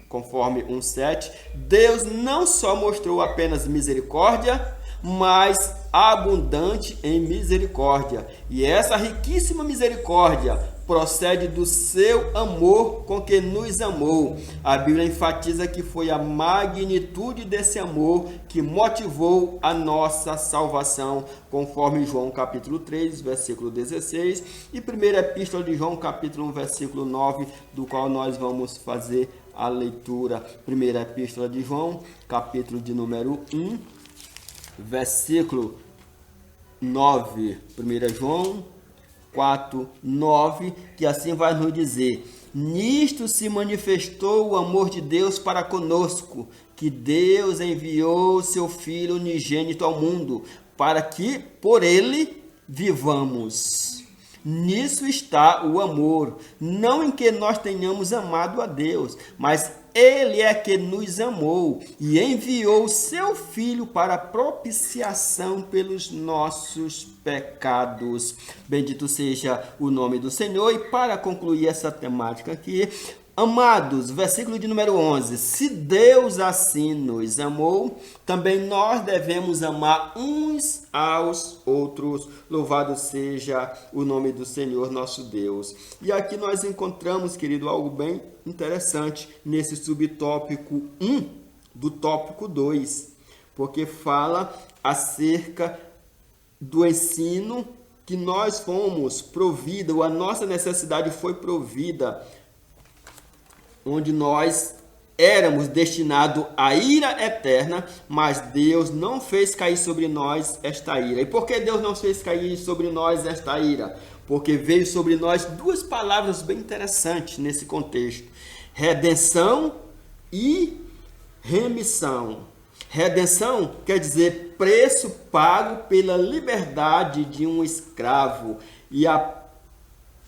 conforme 1,7, Deus não só mostrou apenas misericórdia, mas abundante em misericórdia. E essa riquíssima misericórdia procede do seu amor com que nos amou. A Bíblia enfatiza que foi a magnitude desse amor que motivou a nossa salvação, conforme João capítulo 3, versículo 16, e 1ª Epístola de João capítulo 1, versículo 9, do qual nós vamos fazer a leitura. 1ª Epístola de João, capítulo de número 1, versículo 9. 1 João 4, 9, que assim vai nos dizer: nisto se manifestou o amor de Deus para conosco, que Deus enviou seu Filho unigênito ao mundo, para que por ele vivamos. Nisso está o amor, não em que nós tenhamos amado a Deus, mas Ele é que nos amou e enviou seu Filho para propiciação pelos nossos pecados. Bendito seja o nome do Senhor. E para concluir essa temática aqui, amados, versículo de número 11, se Deus assim nos amou, também nós devemos amar uns aos outros. Louvado seja o nome do Senhor nosso Deus. E aqui nós encontramos, querido, algo bem interessante nesse subtópico 1 do tópico 2, porque fala acerca do ensino que nós fomos provida, ou a nossa necessidade foi provida, onde nós éramos destinados à ira eterna, mas Deus não fez cair sobre nós esta ira. E por que Deus não fez cair sobre nós esta ira? Porque veio sobre nós 2 palavras bem interessantes nesse contexto: redenção e remissão. Redenção quer dizer preço pago pela liberdade de um escravo, e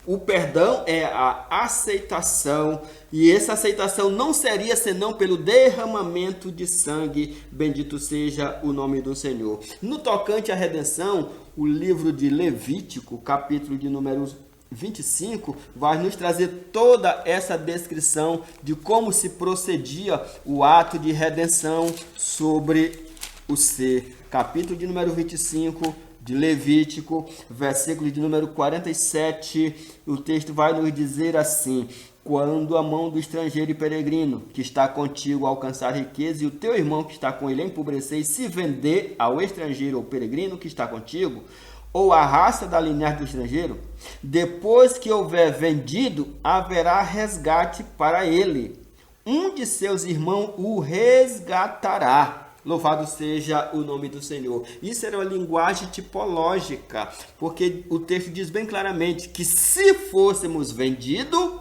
o perdão é a aceitação, e essa aceitação não seria senão pelo derramamento de sangue. Bendito seja o nome do Senhor. No tocante à redenção, o livro de Levítico, capítulo de número 25, vai nos trazer toda essa descrição de como se procedia o ato de redenção sobre o ser. Capítulo de número 25 de Levítico, versículo de número 47, o texto vai nos dizer assim: quando a mão do estrangeiro e peregrino que está contigo alcançar riqueza, e o teu irmão que está com ele empobrecer, e se vender ao estrangeiro ou peregrino que está contigo, ou a raça da linhagem do estrangeiro, depois que houver vendido, haverá resgate para ele. Um de seus irmãos o resgatará. Louvado seja o nome do Senhor. Isso era uma linguagem tipológica, porque o texto diz bem claramente que se fôssemos vendidos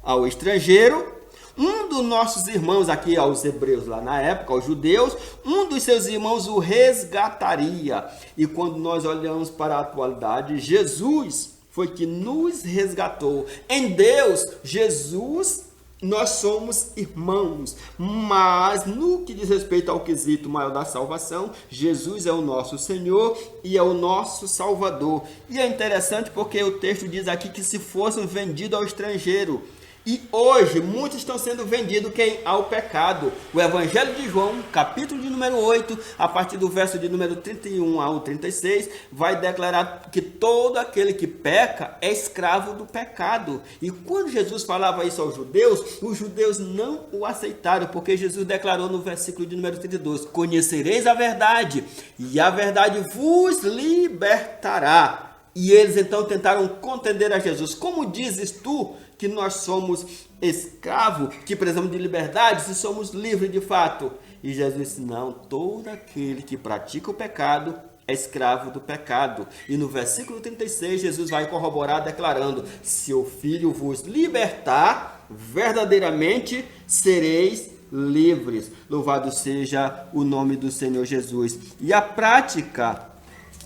ao estrangeiro, um dos nossos irmãos, aqui aos hebreus lá na época, aos judeus, um dos seus irmãos o resgataria. E quando nós olhamos para a atualidade, Jesus foi que nos resgatou. Em Deus, Jesus, nós somos irmãos, mas no que diz respeito ao quesito maior da salvação, Jesus é o nosso Senhor e é o nosso Salvador. E é interessante porque o texto diz aqui que se fossem vendidos ao estrangeiro, E hoje muitos estão sendo vendidos ao pecado. O Evangelho de João, capítulo de número 8, a partir do verso de número 31 ao 36, vai declarar que todo aquele que peca é escravo do pecado. E quando Jesus falava isso aos judeus, os judeus não o aceitaram, porque Jesus declarou no versículo de número 32, conhecereis a verdade, e a verdade vos libertará. E eles então tentaram contender a Jesus. Como dizes tu que nós somos escravos, que precisamos de liberdade, se somos livres de fato? E Jesus disse, não, todo aquele que pratica o pecado é escravo do pecado. E no versículo 36, Jesus vai corroborar declarando, se o Filho vos libertar, verdadeiramente sereis livres. Louvado seja o nome do Senhor Jesus. E a prática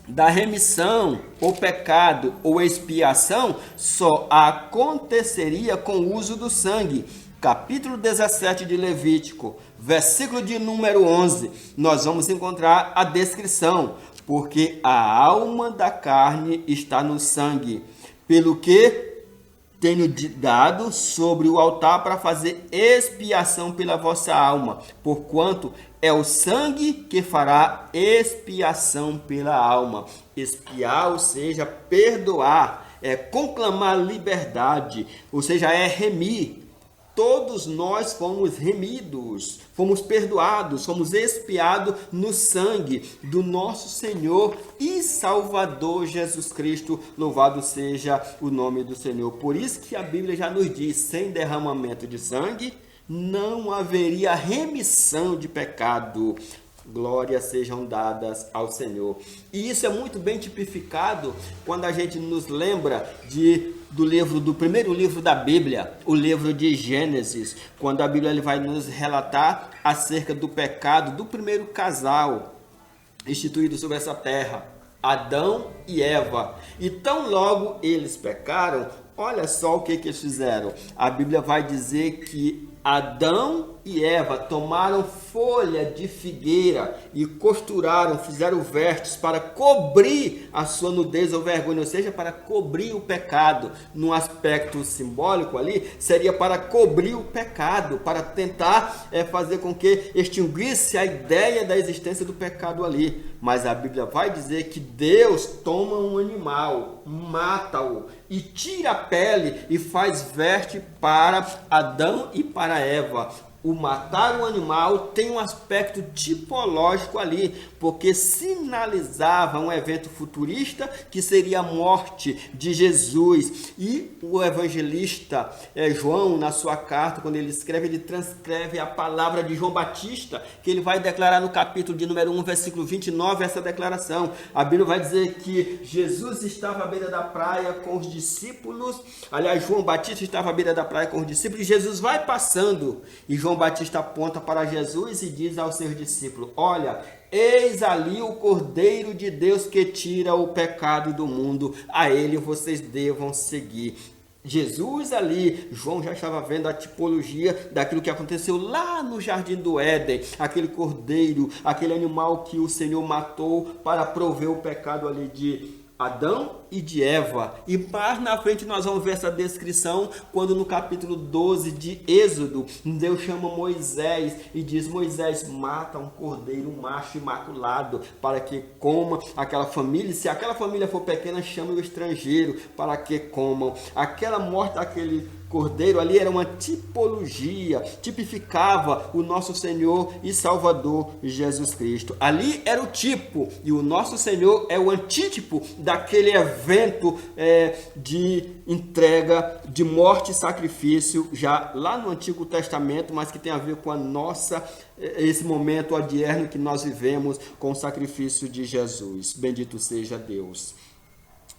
da remissão, ou pecado, ou expiação, só aconteceria com o uso do sangue. Capítulo 17 de Levítico, versículo de número 11, nós vamos encontrar a descrição. Porque a alma da carne está no sangue, pelo que tenho dado sobre o altar para fazer expiação pela vossa alma, porquanto é o sangue que fará expiação pela alma. Expiar, ou seja, perdoar, é conclamar liberdade, ou seja, é remir. Todos nós fomos remidos, fomos perdoados, fomos expiados no sangue do nosso Senhor e Salvador Jesus Cristo. Louvado seja o nome do Senhor. Por isso que a Bíblia já nos diz, sem derramamento de sangue, não haveria remissão de pecado. Glórias sejam dadas ao Senhor. E isso é muito bem tipificado quando a gente nos lembra do primeiro livro da Bíblia, o livro de Gênesis, quando a Bíblia vai nos relatar acerca do pecado do primeiro casal instituído sobre essa terra, Adão e Eva. E tão logo eles pecaram, olha só o que eles fizeram. A Bíblia vai dizer que Adão e Eva tomaram folha de figueira e costuraram, fizeram vestes para cobrir a sua nudez ou vergonha, ou seja, para cobrir o pecado. Num aspecto simbólico ali, seria para cobrir o pecado, para tentar fazer com que extinguisse a ideia da existência do pecado ali. Mas a Bíblia vai dizer que Deus toma um animal, mata-o e tira a pele e faz veste para Adão e para Eva. O matar o animal tem um aspecto tipológico ali, porque sinalizava um evento futurista que seria a morte de Jesus. E o evangelista João, na sua carta, quando ele escreve, ele transcreve a palavra de João Batista, que ele vai declarar no capítulo de número 1, versículo 29, essa declaração. A Bíblia vai dizer que Jesus estava à beira da praia com os discípulos, aliás, João Batista estava à beira da praia com os discípulos, e Jesus vai passando, e João Batista aponta para Jesus e diz aos seus discípulos, olha, eis ali o Cordeiro de Deus que tira o pecado do mundo, a ele vocês devam seguir. Jesus ali, João já estava vendo a tipologia daquilo que aconteceu lá no Jardim do Éden, aquele cordeiro, aquele animal que o Senhor matou para prover o pecado ali de Adão e de Eva. E mais na frente nós vamos ver essa descrição quando no capítulo 12 de Êxodo, Deus chama Moisés e diz, Moisés, mata um cordeiro, um macho imaculado, para que coma aquela família. Se aquela família for pequena, chame o estrangeiro para que comam. Aquela morte daquele cordeiro ali era uma tipologia, tipificava o nosso Senhor e Salvador Jesus Cristo. Ali era o tipo, e o nosso Senhor é o antítipo daquele evento de entrega, de morte e sacrifício, já lá no Antigo Testamento, mas que tem a ver com esse momento odierno que nós vivemos com o sacrifício de Jesus. Bendito seja Deus.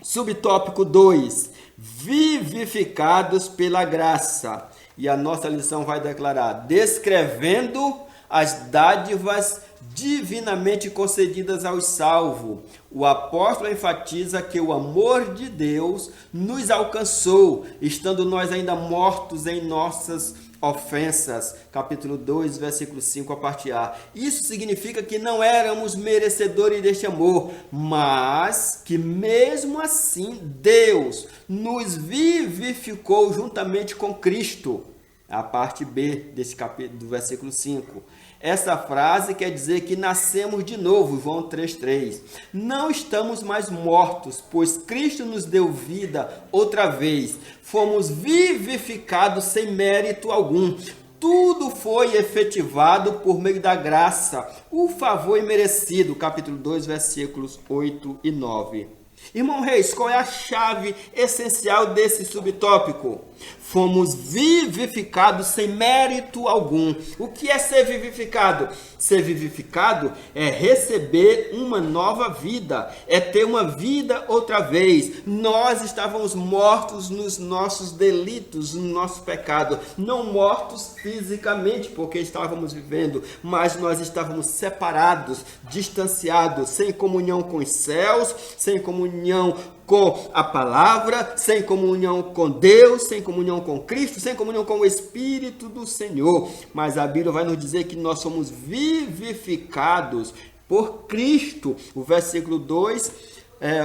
Subtópico 2, vivificados pela graça. E a nossa lição vai declarar, descrevendo as dádivas divinamente concedidas aos salvos. O apóstolo enfatiza que o amor de Deus nos alcançou, estando nós ainda mortos em nossas ofensas, capítulo 2, versículo 5, a parte A. Isso significa que não éramos merecedores deste amor, mas que mesmo assim Deus nos vivificou juntamente com Cristo. A parte B desse capítulo, do versículo 5. Essa frase quer dizer que nascemos de novo, João 3,3. Não estamos mais mortos, pois Cristo nos deu vida outra vez. Fomos vivificados sem mérito algum. Tudo foi efetivado por meio da graça, o favor imerecido, capítulo 2, versículos 8 e 9. Irmão Reis, qual é a chave essencial desse subtópico? Fomos vivificados sem mérito algum. O que é ser vivificado? Ser vivificado é receber uma nova vida, é ter uma vida outra vez. Nós estávamos mortos nos nossos delitos, no nosso pecado. Não mortos fisicamente, porque estávamos vivendo, mas nós estávamos separados, distanciados, sem comunhão com os céus, sem comunhão com a palavra, sem comunhão com Deus, sem comunhão com Cristo, sem comunhão com o Espírito do Senhor. Mas a Bíblia vai nos dizer que nós somos vivificados por Cristo. O versículo 2,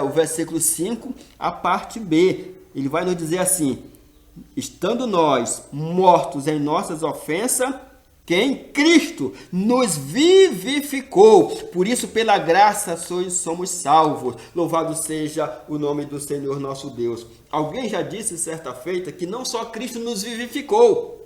o versículo 5, a parte B. Ele vai nos dizer assim: estando nós mortos em nossas ofensas, quem? Cristo nos vivificou. Por isso, pela graça, somos salvos. Louvado seja o nome do Senhor nosso Deus. Alguém já disse certa feita que não só Cristo nos vivificou,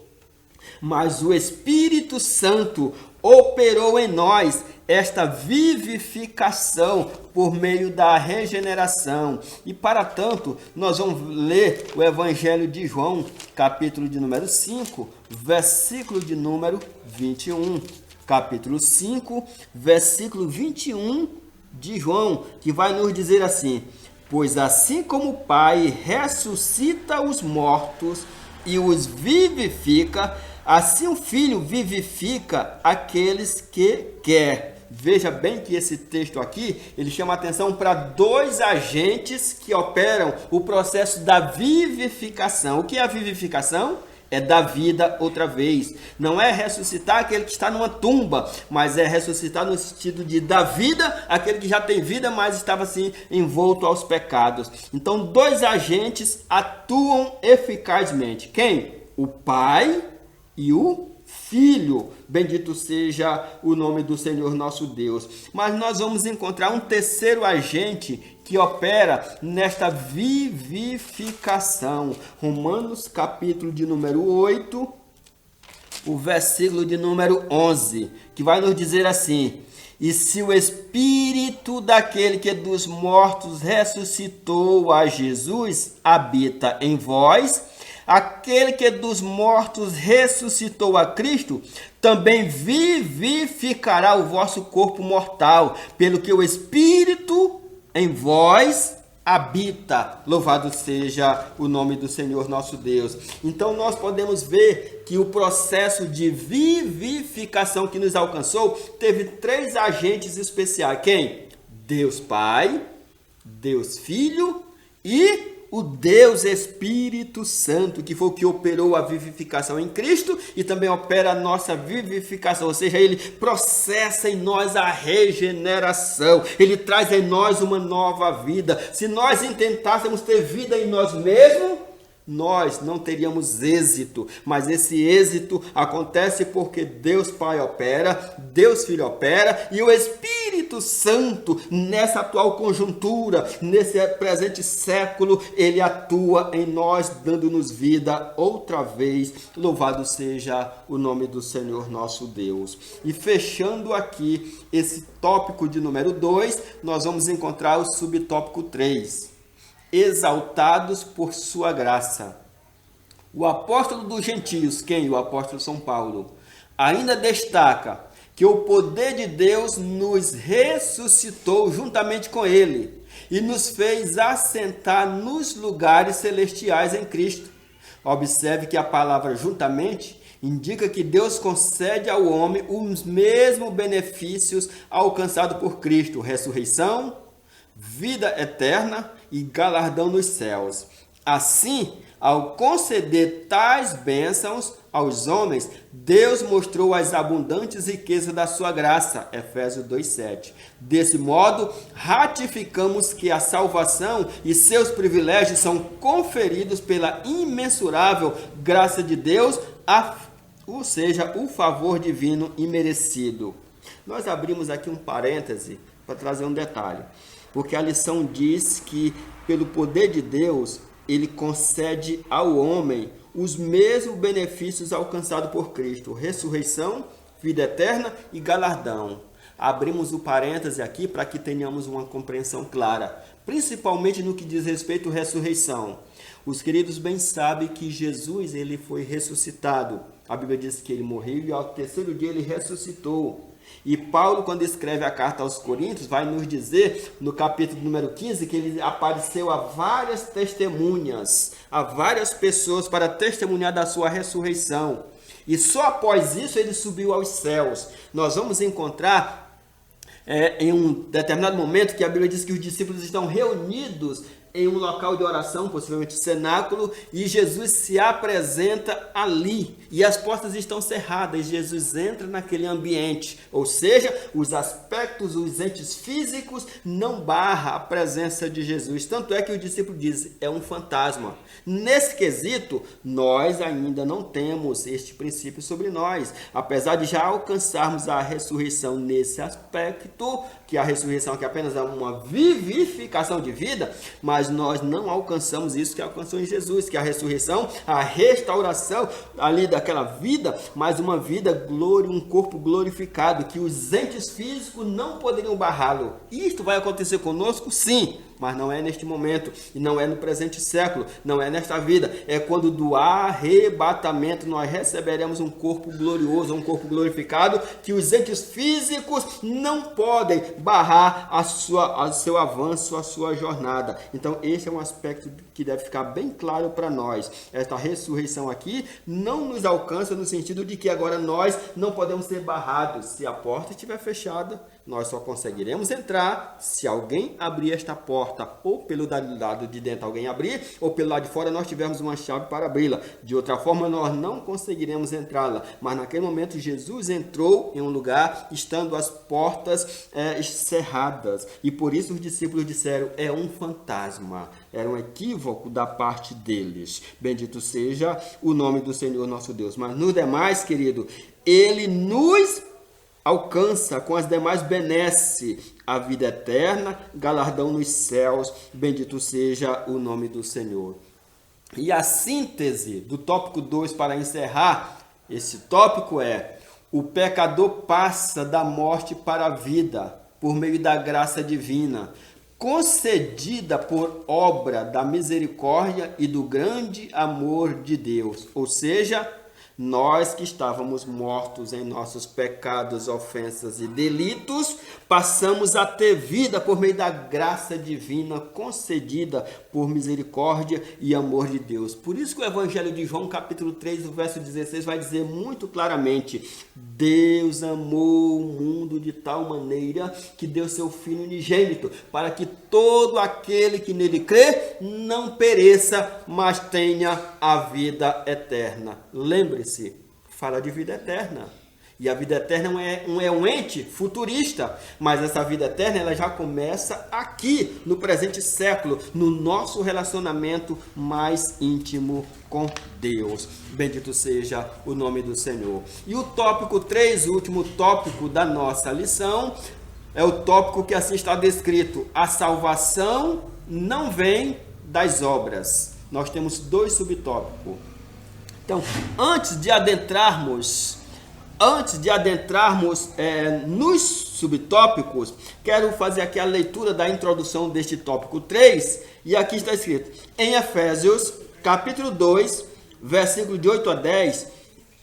mas o Espírito Santo operou em nós esta vivificação por meio da regeneração. E para tanto, nós vamos ler o Evangelho de João, capítulo de número 5, versículo de número 21. Capítulo 5, versículo 21 de João, que vai nos dizer assim: pois assim como o Pai ressuscita os mortos e os vivifica, assim o Filho vivifica aqueles que quer. Veja bem que esse texto aqui, ele chama atenção para dois agentes que operam o processo da vivificação. O que é a vivificação? É dar vida outra vez. Não é ressuscitar aquele que está numa tumba, mas é ressuscitar no sentido de dar vida àquele que já tem vida, mas estava assim envolto aos pecados. Então, dois agentes atuam eficazmente. Quem? O Pai e o Filho. Bendito seja o nome do Senhor nosso Deus. Mas nós vamos encontrar um terceiro agente que opera nesta vivificação. Romanos, capítulo de número 8, o versículo de número 11, que vai nos dizer assim: e se o Espírito daquele que dos mortos ressuscitou a Jesus habita em vós, aquele que dos mortos ressuscitou a Cristo, também vivificará o vosso corpo mortal, pelo que o Espírito em vós habita. Louvado seja o nome do Senhor nosso Deus. Então nós podemos ver que o processo de vivificação que nos alcançou teve três agentes especiais. Quem? Deus Pai, Deus Filho e o Deus Espírito Santo, que foi o que operou a vivificação em Cristo e também opera a nossa vivificação, ou seja, ele processa em nós a regeneração, ele traz em nós uma nova vida. Se nós intentássemos ter vida em nós mesmos, nós não teríamos êxito, mas esse êxito acontece porque Deus Pai opera, Deus Filho opera e o Espírito Santo, nessa atual conjuntura, nesse presente século, ele atua em nós, dando-nos vida outra vez. Louvado seja o nome do Senhor nosso Deus. E fechando aqui esse tópico de número 2, nós vamos encontrar o subtópico 3. Exaltados por sua graça. O apóstolo dos gentios, quem? O apóstolo São Paulo, ainda destaca que o poder de Deus nos ressuscitou juntamente com ele e nos fez assentar nos lugares celestiais em Cristo. Observe que a palavra juntamente indica que Deus concede ao homem os mesmos benefícios alcançados por Cristo: ressurreição, vida eterna e galardão nos céus. Assim, Ao conceder tais bênçãos aos homens, Deus mostrou as abundantes riquezas da sua graça. Efésios 2:7. Desse modo, ratificamos que a salvação e seus privilégios são conferidos pela imensurável graça de Deus, ou seja, o favor divino imerecido. Nós abrimos aqui um parêntese para trazer um detalhe, porque a lição diz que, pelo poder de Deus, ele concede ao homem os mesmos benefícios alcançados por Cristo: ressurreição, vida eterna e galardão. Abrimos o parêntese aqui para que tenhamos uma compreensão clara, principalmente no que diz respeito à ressurreição. Os queridos bem sabem que Jesus ele foi ressuscitado. A Bíblia diz que ele morreu e ao terceiro dia ele ressuscitou. E Paulo, quando escreve a carta aos Coríntios, vai nos dizer, no capítulo número 15, que ele apareceu a várias testemunhas, a várias pessoas para testemunhar da sua ressurreição. E só após isso ele subiu aos céus. Nós vamos encontrar em um determinado momento que a Bíblia diz que os discípulos estão reunidos em um local de oração, possivelmente cenáculo, e Jesus se apresenta ali, e as portas estão cerradas, e Jesus entra naquele ambiente, ou seja, os aspectos, os entes físicos não barram a presença de Jesus, tanto é que o discípulo diz, é um fantasma. Nesse quesito, nós ainda não temos este princípio sobre nós, apesar de já alcançarmos a ressurreição nesse aspecto, que a ressurreição aqui apenas é uma vivificação de vida, mas nós não alcançamos isso que alcançou em Jesus, que é a ressurreição, a restauração ali daquela vida, mas uma vida, um corpo glorificado, que os entes físicos não poderiam barrá-lo. Isto vai acontecer conosco? Sim, mas não é neste momento, e não é no presente século, não é nesta vida, é quando do arrebatamento nós receberemos um corpo glorioso, um corpo glorificado, que os entes físicos não podem barrar o seu avanço, a sua jornada. Então esse é um aspecto que deve ficar bem claro para nós. Esta ressurreição aqui não nos alcança no sentido de que agora nós não podemos ser barrados. Se a porta estiver fechada, nós só conseguiremos entrar se alguém abrir esta porta, ou pelo lado de dentro alguém abrir, ou pelo lado de fora nós tivermos uma chave para abri-la. De outra forma, nós não conseguiremos entrá-la. Mas naquele momento, Jesus entrou em um lugar, estando as portas cerradas. E por isso os discípulos disseram, é um fantasma. Era um equívoco da parte deles. Bendito seja o nome do Senhor nosso Deus. Mas no demais, querido, ele nos alcança com as demais benesses, a vida eterna, galardão nos céus, bendito seja o nome do Senhor. E a síntese do tópico 2 para encerrar esse tópico é: o pecador passa da morte para a vida por meio da graça divina, concedida por obra da misericórdia e do grande amor de Deus. Ou seja, nós que estávamos mortos em nossos pecados, ofensas e delitos, passamos a ter vida por meio da graça divina concedida por misericórdia e amor de Deus. Por isso que o Evangelho de João, capítulo 3, o verso 16, vai dizer muito claramente: Deus amou o mundo de tal maneira que deu seu Filho unigênito, para que todo aquele que nele crê não pereça, mas tenha a vida eterna. Lembre-se, fala de vida eterna. E a vida eterna é um ente futurista, mas essa vida eterna ela já começa aqui, no presente século, no nosso relacionamento mais íntimo com Deus. Bendito seja o nome do Senhor. E o tópico 3, o último tópico da nossa lição, é o tópico que assim está descrito: a salvação não vem das obras. Nós temos 2 subtópicos. Então, antes de adentrarmos nos subtópicos, quero fazer aqui a leitura da introdução deste tópico 3, e aqui está escrito: em Efésios, capítulo 2, versículo de 8 a 10,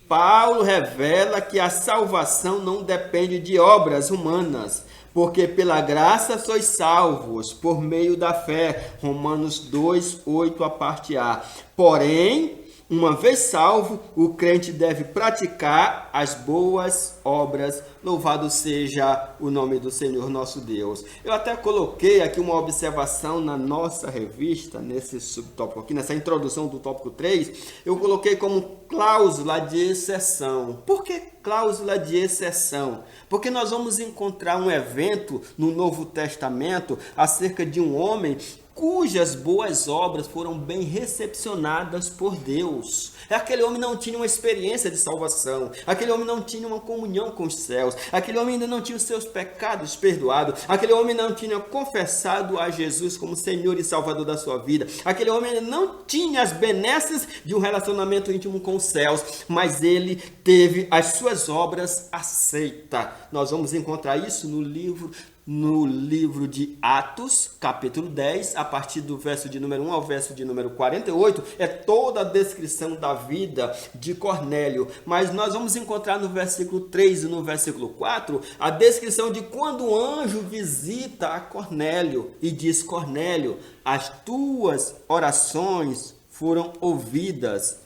Paulo revela que a salvação não depende de obras humanas, porque pela graça sois salvos, por meio da fé. Romanos 2, 8, a parte A. Porém, Uma vez salvo, o crente deve praticar as boas obras. Louvado seja o nome do Senhor nosso Deus. Eu até coloquei aqui uma observação na nossa revista, nesse subtópico aqui, nessa introdução do tópico 3, eu coloquei como cláusula de exceção. Por que cláusula de exceção? Porque nós vamos encontrar um evento no Novo Testamento acerca de um homem cujas boas obras foram bem recepcionadas por Deus. Aquele homem não tinha uma experiência de salvação, aquele homem não tinha uma comunhão com os céus, aquele homem ainda não tinha os seus pecados perdoados, aquele homem não tinha confessado a Jesus como Senhor e Salvador da sua vida, aquele homem ainda não tinha as benesses de um relacionamento íntimo com os céus, mas ele teve as suas obras aceitas. Nós vamos encontrar isso no livro de Atos, capítulo 10, a partir do verso de número 1 ao verso de número 48, é toda a descrição da vida de Cornélio. Mas nós vamos encontrar no versículo 3 e no versículo 4 a descrição de quando o anjo visita a Cornélio e diz: Cornélio, as tuas orações foram ouvidas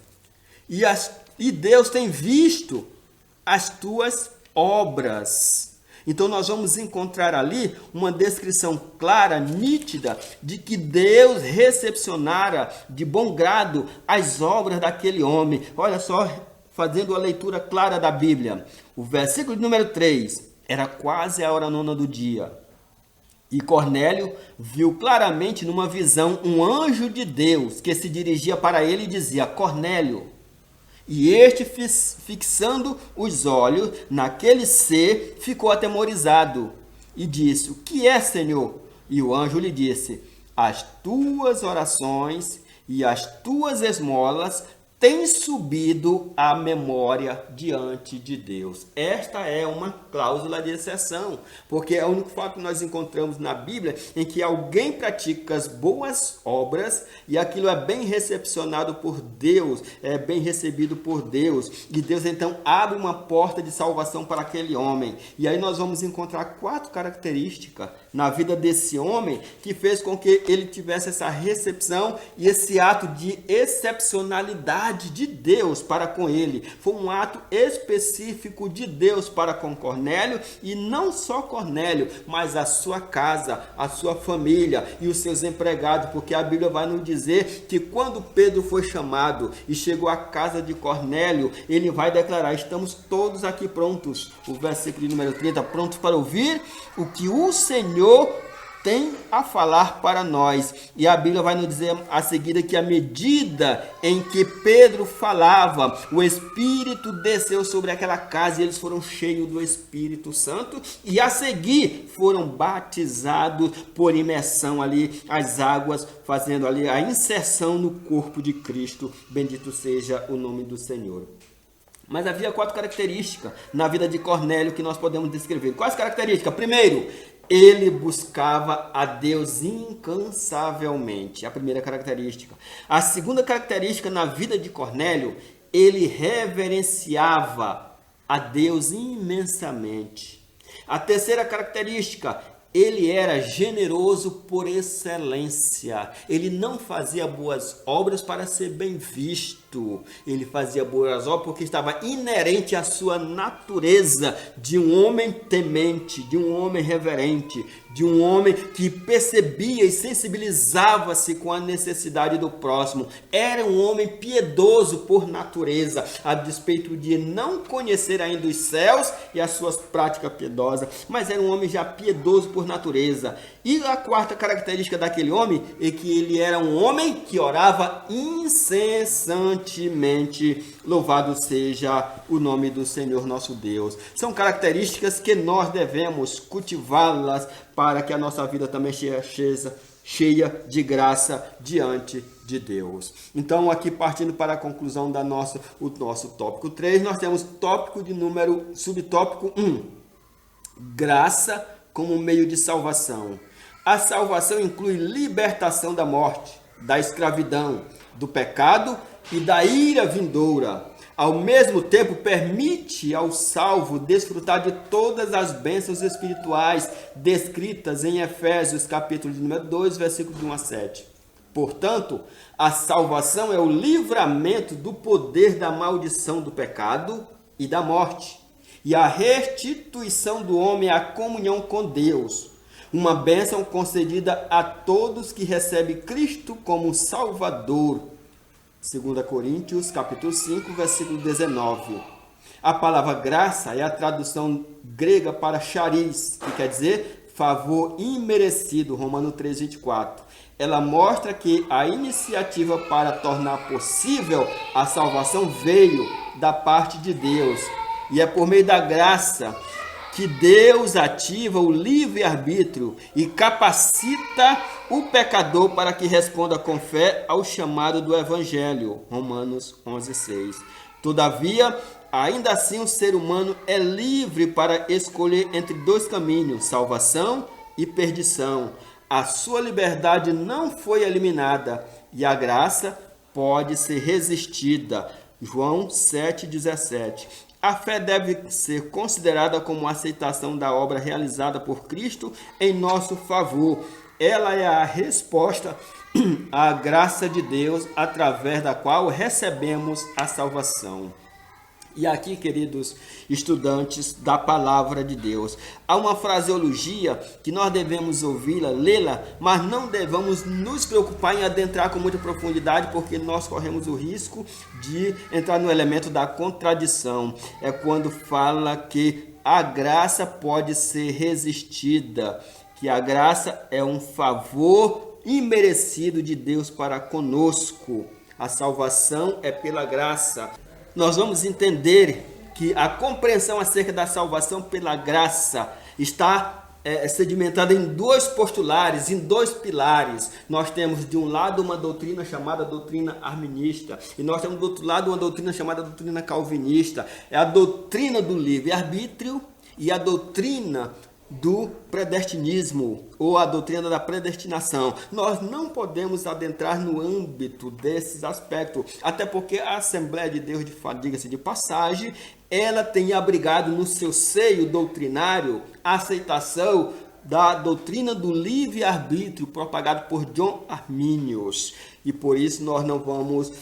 e Deus tem visto as tuas obras. Então nós vamos encontrar ali uma descrição clara, nítida, de que Deus recepcionara de bom grado as obras daquele homem. Olha só, fazendo a leitura clara da Bíblia. O versículo número 3, era quase a hora nona do dia. E Cornélio viu claramente numa visão um anjo de Deus que se dirigia para ele e dizia: Cornélio. E este, fixando os olhos naquele ser, ficou atemorizado e disse: O que é, Senhor? E o anjo lhe disse: As tuas orações e as tuas esmolas têm subido à memória diante de Deus. Esta é uma cláusula de exceção, porque é o único fato que nós encontramos na Bíblia em que alguém pratica as boas obras e aquilo é bem recepcionado por Deus, é bem recebido por Deus, e Deus então abre uma porta de salvação para aquele homem. E aí nós vamos encontrar 4 características na vida desse homem que fez com que ele tivesse essa recepção e esse ato de excepcionalidade de Deus para com ele. Foi um ato específico de Deus para com Cornélio, e não só Cornélio, mas a sua casa, a sua família e os seus empregados, porque a Bíblia vai nos dizer que quando Pedro foi chamado e chegou à casa de Cornélio, ele vai declarar: estamos todos aqui prontos. O versículo número 30, prontos para ouvir o que o Senhor tem a falar para nós. E a Bíblia vai nos dizer a seguir que à medida em que Pedro falava, o Espírito desceu sobre aquela casa e eles foram cheios do Espírito Santo, e a seguir foram batizados por imersão ali, as águas fazendo ali a inserção no corpo de Cristo. Bendito seja o nome do Senhor. Mas havia 4 características na vida de Cornélio que nós podemos descrever. Quais características? Primeiro, ele buscava a Deus incansavelmente. A primeira característica. A segunda característica na vida de Cornélio, ele reverenciava a Deus imensamente. A terceira característica, ele era generoso por excelência. Ele não fazia boas obras para ser bem visto. Ele fazia boas obras porque estava inerente à sua natureza de um homem temente, de um homem reverente, de um homem que percebia e sensibilizava-se com a necessidade do próximo. Era um homem piedoso por natureza, a despeito de não conhecer ainda os céus e as suas práticas piedosas, mas era um homem já piedoso por natureza. E a quarta característica daquele homem é que ele era um homem que orava incessantemente. Louvado seja o nome do Senhor nosso Deus. São características que nós devemos cultivá-las para que a nossa vida também seja cheia de graça diante de Deus. Então, aqui partindo para a conclusão do nosso tópico 3, nós temos subtópico 1, graça como meio de salvação. A salvação inclui libertação da morte, da escravidão, do pecado e da ira vindoura. Ao mesmo tempo, permite ao salvo desfrutar de todas as bênçãos espirituais descritas em Efésios, capítulo de número 2, versículo de 1 a 7. Portanto, a salvação é o livramento do poder da maldição do pecado e da morte, e a restituição do homem à comunhão com Deus, uma bênção concedida a todos que recebem Cristo como Salvador. 2 Coríntios, capítulo 5, versículo 19. A palavra graça é a tradução grega para charis, que quer dizer favor imerecido, Romanos 3, 24. Ela mostra que a iniciativa para tornar possível a salvação veio da parte de Deus. E é por meio da graça que Deus ativa o livre-arbítrio e capacita o pecador para que responda com fé ao chamado do Evangelho. Romanos 11:6. Todavia, ainda assim o ser humano é livre para escolher entre dois caminhos, salvação e perdição. A sua liberdade não foi eliminada e a graça pode ser resistida. João 7,17. A fé deve ser considerada como a aceitação da obra realizada por Cristo em nosso favor. Ela é a resposta à graça de Deus, através da qual recebemos a salvação. E aqui, queridos estudantes da palavra de Deus, há uma fraseologia que nós devemos ouvi-la, lê-la, mas não devemos nos preocupar em adentrar com muita profundidade, porque nós corremos o risco de entrar no elemento da contradição. É quando fala que a graça pode ser resistida, que a graça é um favor imerecido de Deus para conosco. A salvação é pela graça. Nós vamos entender que a compreensão acerca da salvação pela graça está sedimentada em dois postulares, em dois pilares. Nós temos de um lado uma doutrina chamada doutrina arminista, e nós temos do outro lado uma doutrina chamada doutrina calvinista. É a doutrina do livre-arbítrio e a doutrina do predestinismo, ou a doutrina da predestinação. Nós não podemos adentrar no âmbito desses aspectos, até porque a Assembleia de Deus, diga-se de passagem, ela tem abrigado no seu seio doutrinário a aceitação da doutrina do livre-arbítrio propagado por John Arminius, e por isso nós não vamos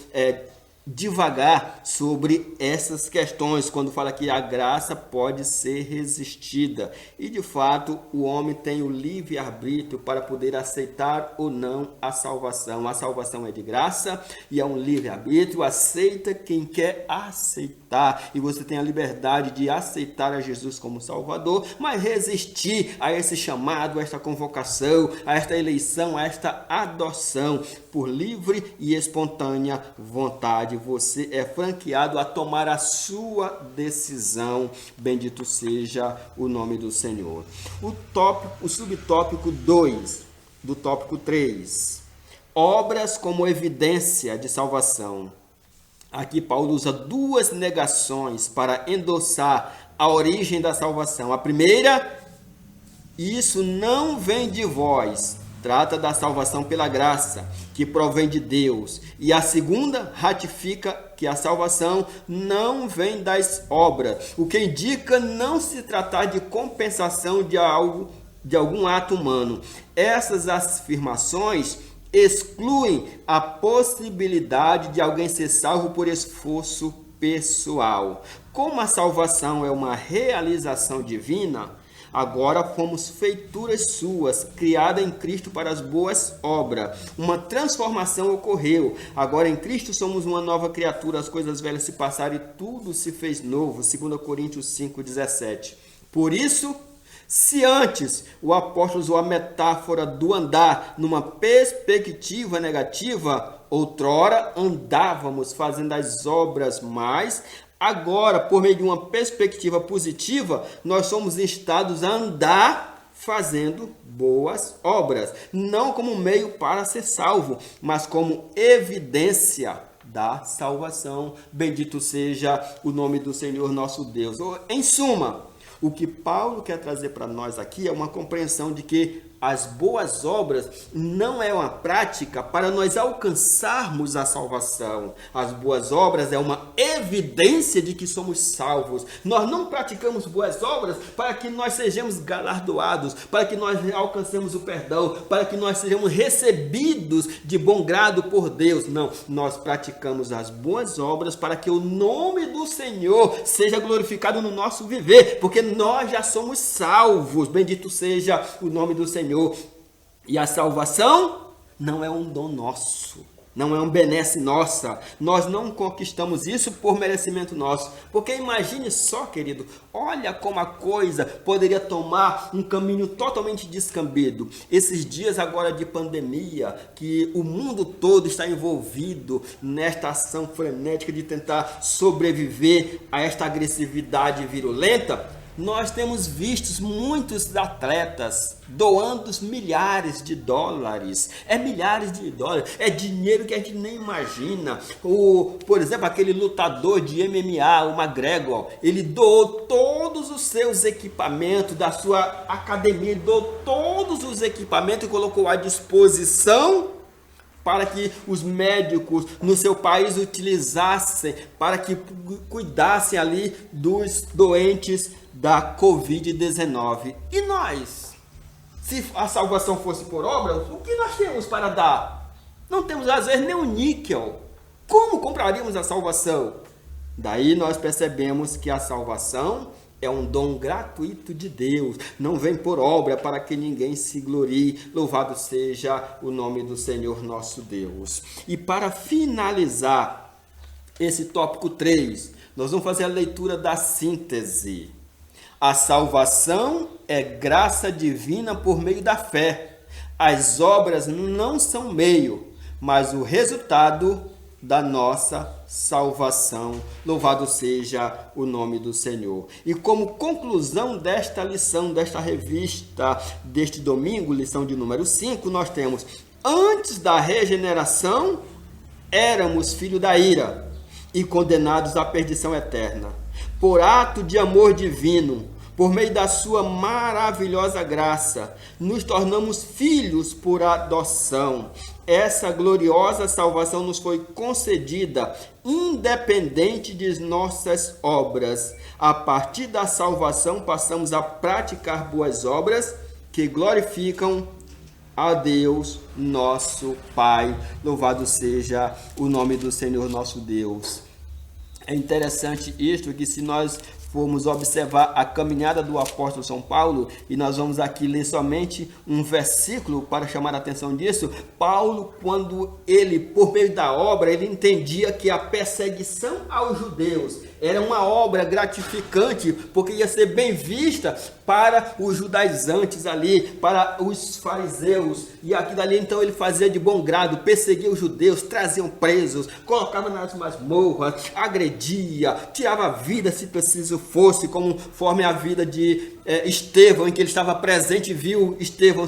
divagar sobre essas questões, quando fala que a graça pode ser resistida. E de fato, o homem tem o livre-arbítrio para poder aceitar ou não a salvação. A salvação é de graça e é um livre-arbítrio. Aceita quem quer aceitar. E você tem a liberdade de aceitar a Jesus como Salvador, mas resistir a esse chamado, a esta convocação, a esta eleição, a esta adoção por livre e espontânea vontade. Você é franqueado a tomar a sua decisão. Bendito seja o nome do Senhor. O subtópico 2 do tópico 3. Obras como evidência de salvação. Aqui Paulo usa duas negações para endossar a origem da salvação. A primeira, isso não vem de vós. Trata da salvação pela graça, que provém de Deus. E a segunda ratifica que a salvação não vem das obras, o que indica não se tratar de compensação de algum ato humano. Essas afirmações excluem a possibilidade de alguém ser salvo por esforço pessoal. Como a salvação é uma realização divina, agora fomos feituras suas, criada em Cristo para as boas obras. Uma transformação ocorreu. Agora em Cristo somos uma nova criatura, as coisas velhas se passaram e tudo se fez novo. 2 Coríntios 5,17. Por isso, se antes o apóstolo usou a metáfora do andar numa perspectiva negativa, outrora andávamos fazendo as obras mais. Agora, por meio de uma perspectiva positiva, nós somos instados a andar fazendo boas obras, não como meio para ser salvo, mas como evidência da salvação. Bendito seja o nome do Senhor nosso Deus. Em suma, o que Paulo quer trazer para nós aqui é uma compreensão de que as boas obras não é uma prática para nós alcançarmos a salvação. As boas obras é uma evidência de que somos salvos. Nós não praticamos boas obras para que nós sejamos galardoados, para que nós alcancemos o perdão, para que nós sejamos recebidos de bom grado por Deus. Não, nós praticamos as boas obras para que o nome do Senhor seja glorificado no nosso viver, porque nós já somos salvos. Bendito seja o nome do Senhor. E a salvação não é um dom nosso, não é uma benesse nossa. Nós não conquistamos isso por merecimento nosso. Porque imagine só, querido, olha como a coisa poderia tomar um caminho totalmente descambido. Esses dias agora de pandemia, que o mundo todo está envolvido nesta ação frenética de tentar sobreviver a esta agressividade virulenta, nós temos visto muitos atletas doando milhares de dólares. É milhares de dólares, é dinheiro que a gente nem imagina. Por exemplo, aquele lutador de MMA, o McGregor, ele doou todos os seus equipamentos da sua academia, ele doou todos os equipamentos e colocou à disposição para que os médicos no seu país utilizassem, para que cuidassem ali dos doentes da Covid-19. E nós? Se a salvação fosse por obra, o que nós temos para dar? Não temos às vezes nem um níquel. Como compraríamos a salvação? Daí nós percebemos que a salvação é um dom gratuito de Deus, não vem por obra para que ninguém se glorie. Louvado seja o nome do Senhor nosso Deus. E para finalizar esse tópico 3, nós vamos fazer a leitura da síntese. A salvação é graça divina por meio da fé. As obras não são meio, mas o resultado da nossa salvação. Louvado seja o nome do Senhor. E como conclusão desta lição, desta revista, deste domingo, lição de número 5, nós temos: antes da regeneração, éramos filhos da ira e condenados à perdição eterna. Por ato de amor divino, por meio da sua maravilhosa graça, nos tornamos filhos por adoção. Essa gloriosa salvação nos foi concedida independente de nossas obras. A partir da salvação, passamos a praticar boas obras que glorificam a Deus, nosso Pai. Louvado seja o nome do Senhor nosso Deus. É interessante isto, que se nós formos observar a caminhada do apóstolo São Paulo, e nós vamos aqui ler somente um versículo para chamar a atenção disso. Paulo, quando ele, por meio da obra, ele entendia que a perseguição aos judeus era uma obra gratificante, porque ia ser bem vista para os judaizantes ali, para os fariseus, e aqui dali então ele fazia de bom grado, perseguia os judeus, traziam presos, colocava nas masmorras, agredia, tirava a vida se preciso fosse, conforme a vida de Estevão, em que ele estava presente e viu Estevão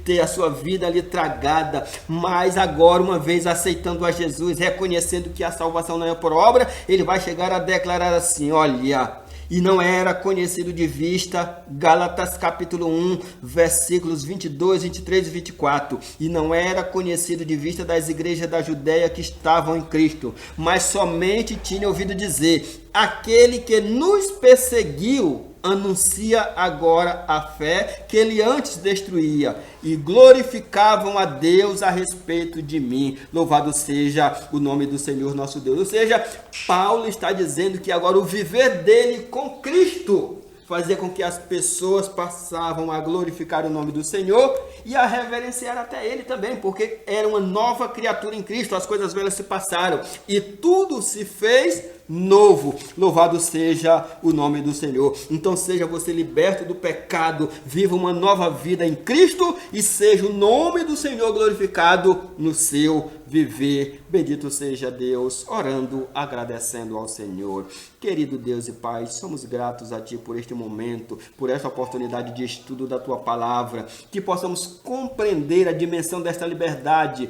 ter a sua vida ali tragada. Mas agora, uma vez aceitando a Jesus, reconhecendo que a salvação não é por obra, ele vai chegar a declarar assim: olha, e não era conhecido de vista, Gálatas capítulo 1, versículos 22, 23 e 24, e não era conhecido de vista das igrejas da Judéia que estavam em Cristo, mas somente tinha ouvido dizer: aquele que nos perseguiu anuncia agora a fé que ele antes destruía, e glorificavam a Deus a respeito de mim. Louvado seja o nome do Senhor nosso Deus. Ou seja, Paulo está dizendo que agora o viver dele com Cristo fazia com que as pessoas passavam a glorificar o nome do Senhor e a reverenciar até ele também, porque era uma nova criatura em Cristo. As coisas velhas se passaram e tudo se fez novo. Louvado seja o nome do Senhor. Então seja você liberto do pecado, viva uma nova vida em Cristo e seja o nome do Senhor glorificado no seu viver. Bendito seja Deus, orando, agradecendo ao Senhor. Querido Deus e Pai, somos gratos a Ti por este momento, por esta oportunidade de estudo da Tua Palavra, que possamos compreender a dimensão desta liberdade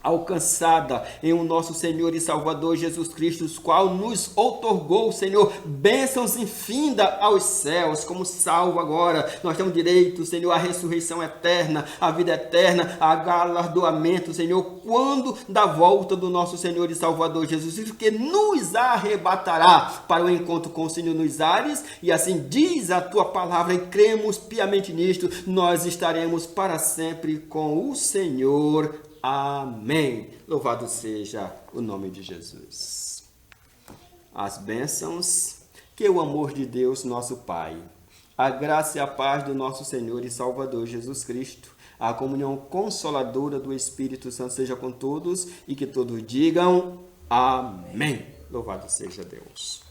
alcançada em o nosso Senhor e Salvador Jesus Cristo, o qual nos outorgou, Senhor, bênçãos infindas aos céus, como salvo agora. Nós temos direito, Senhor, à ressurreição eterna, à vida eterna, a galardoamento, Senhor, quando da volta do nosso Senhor e Salvador Jesus Cristo, que nos arrebatará para o encontro com o Senhor nos ares, e assim diz a tua palavra, e cremos piamente nisto, nós estaremos para sempre com o Senhor. Amém. Louvado seja o nome de Jesus. As bênçãos, que o amor de Deus, nosso Pai, a graça e a paz do nosso Senhor e Salvador Jesus Cristo, a comunhão consoladora do Espírito Santo seja com todos e que todos digam amém. Louvado seja Deus.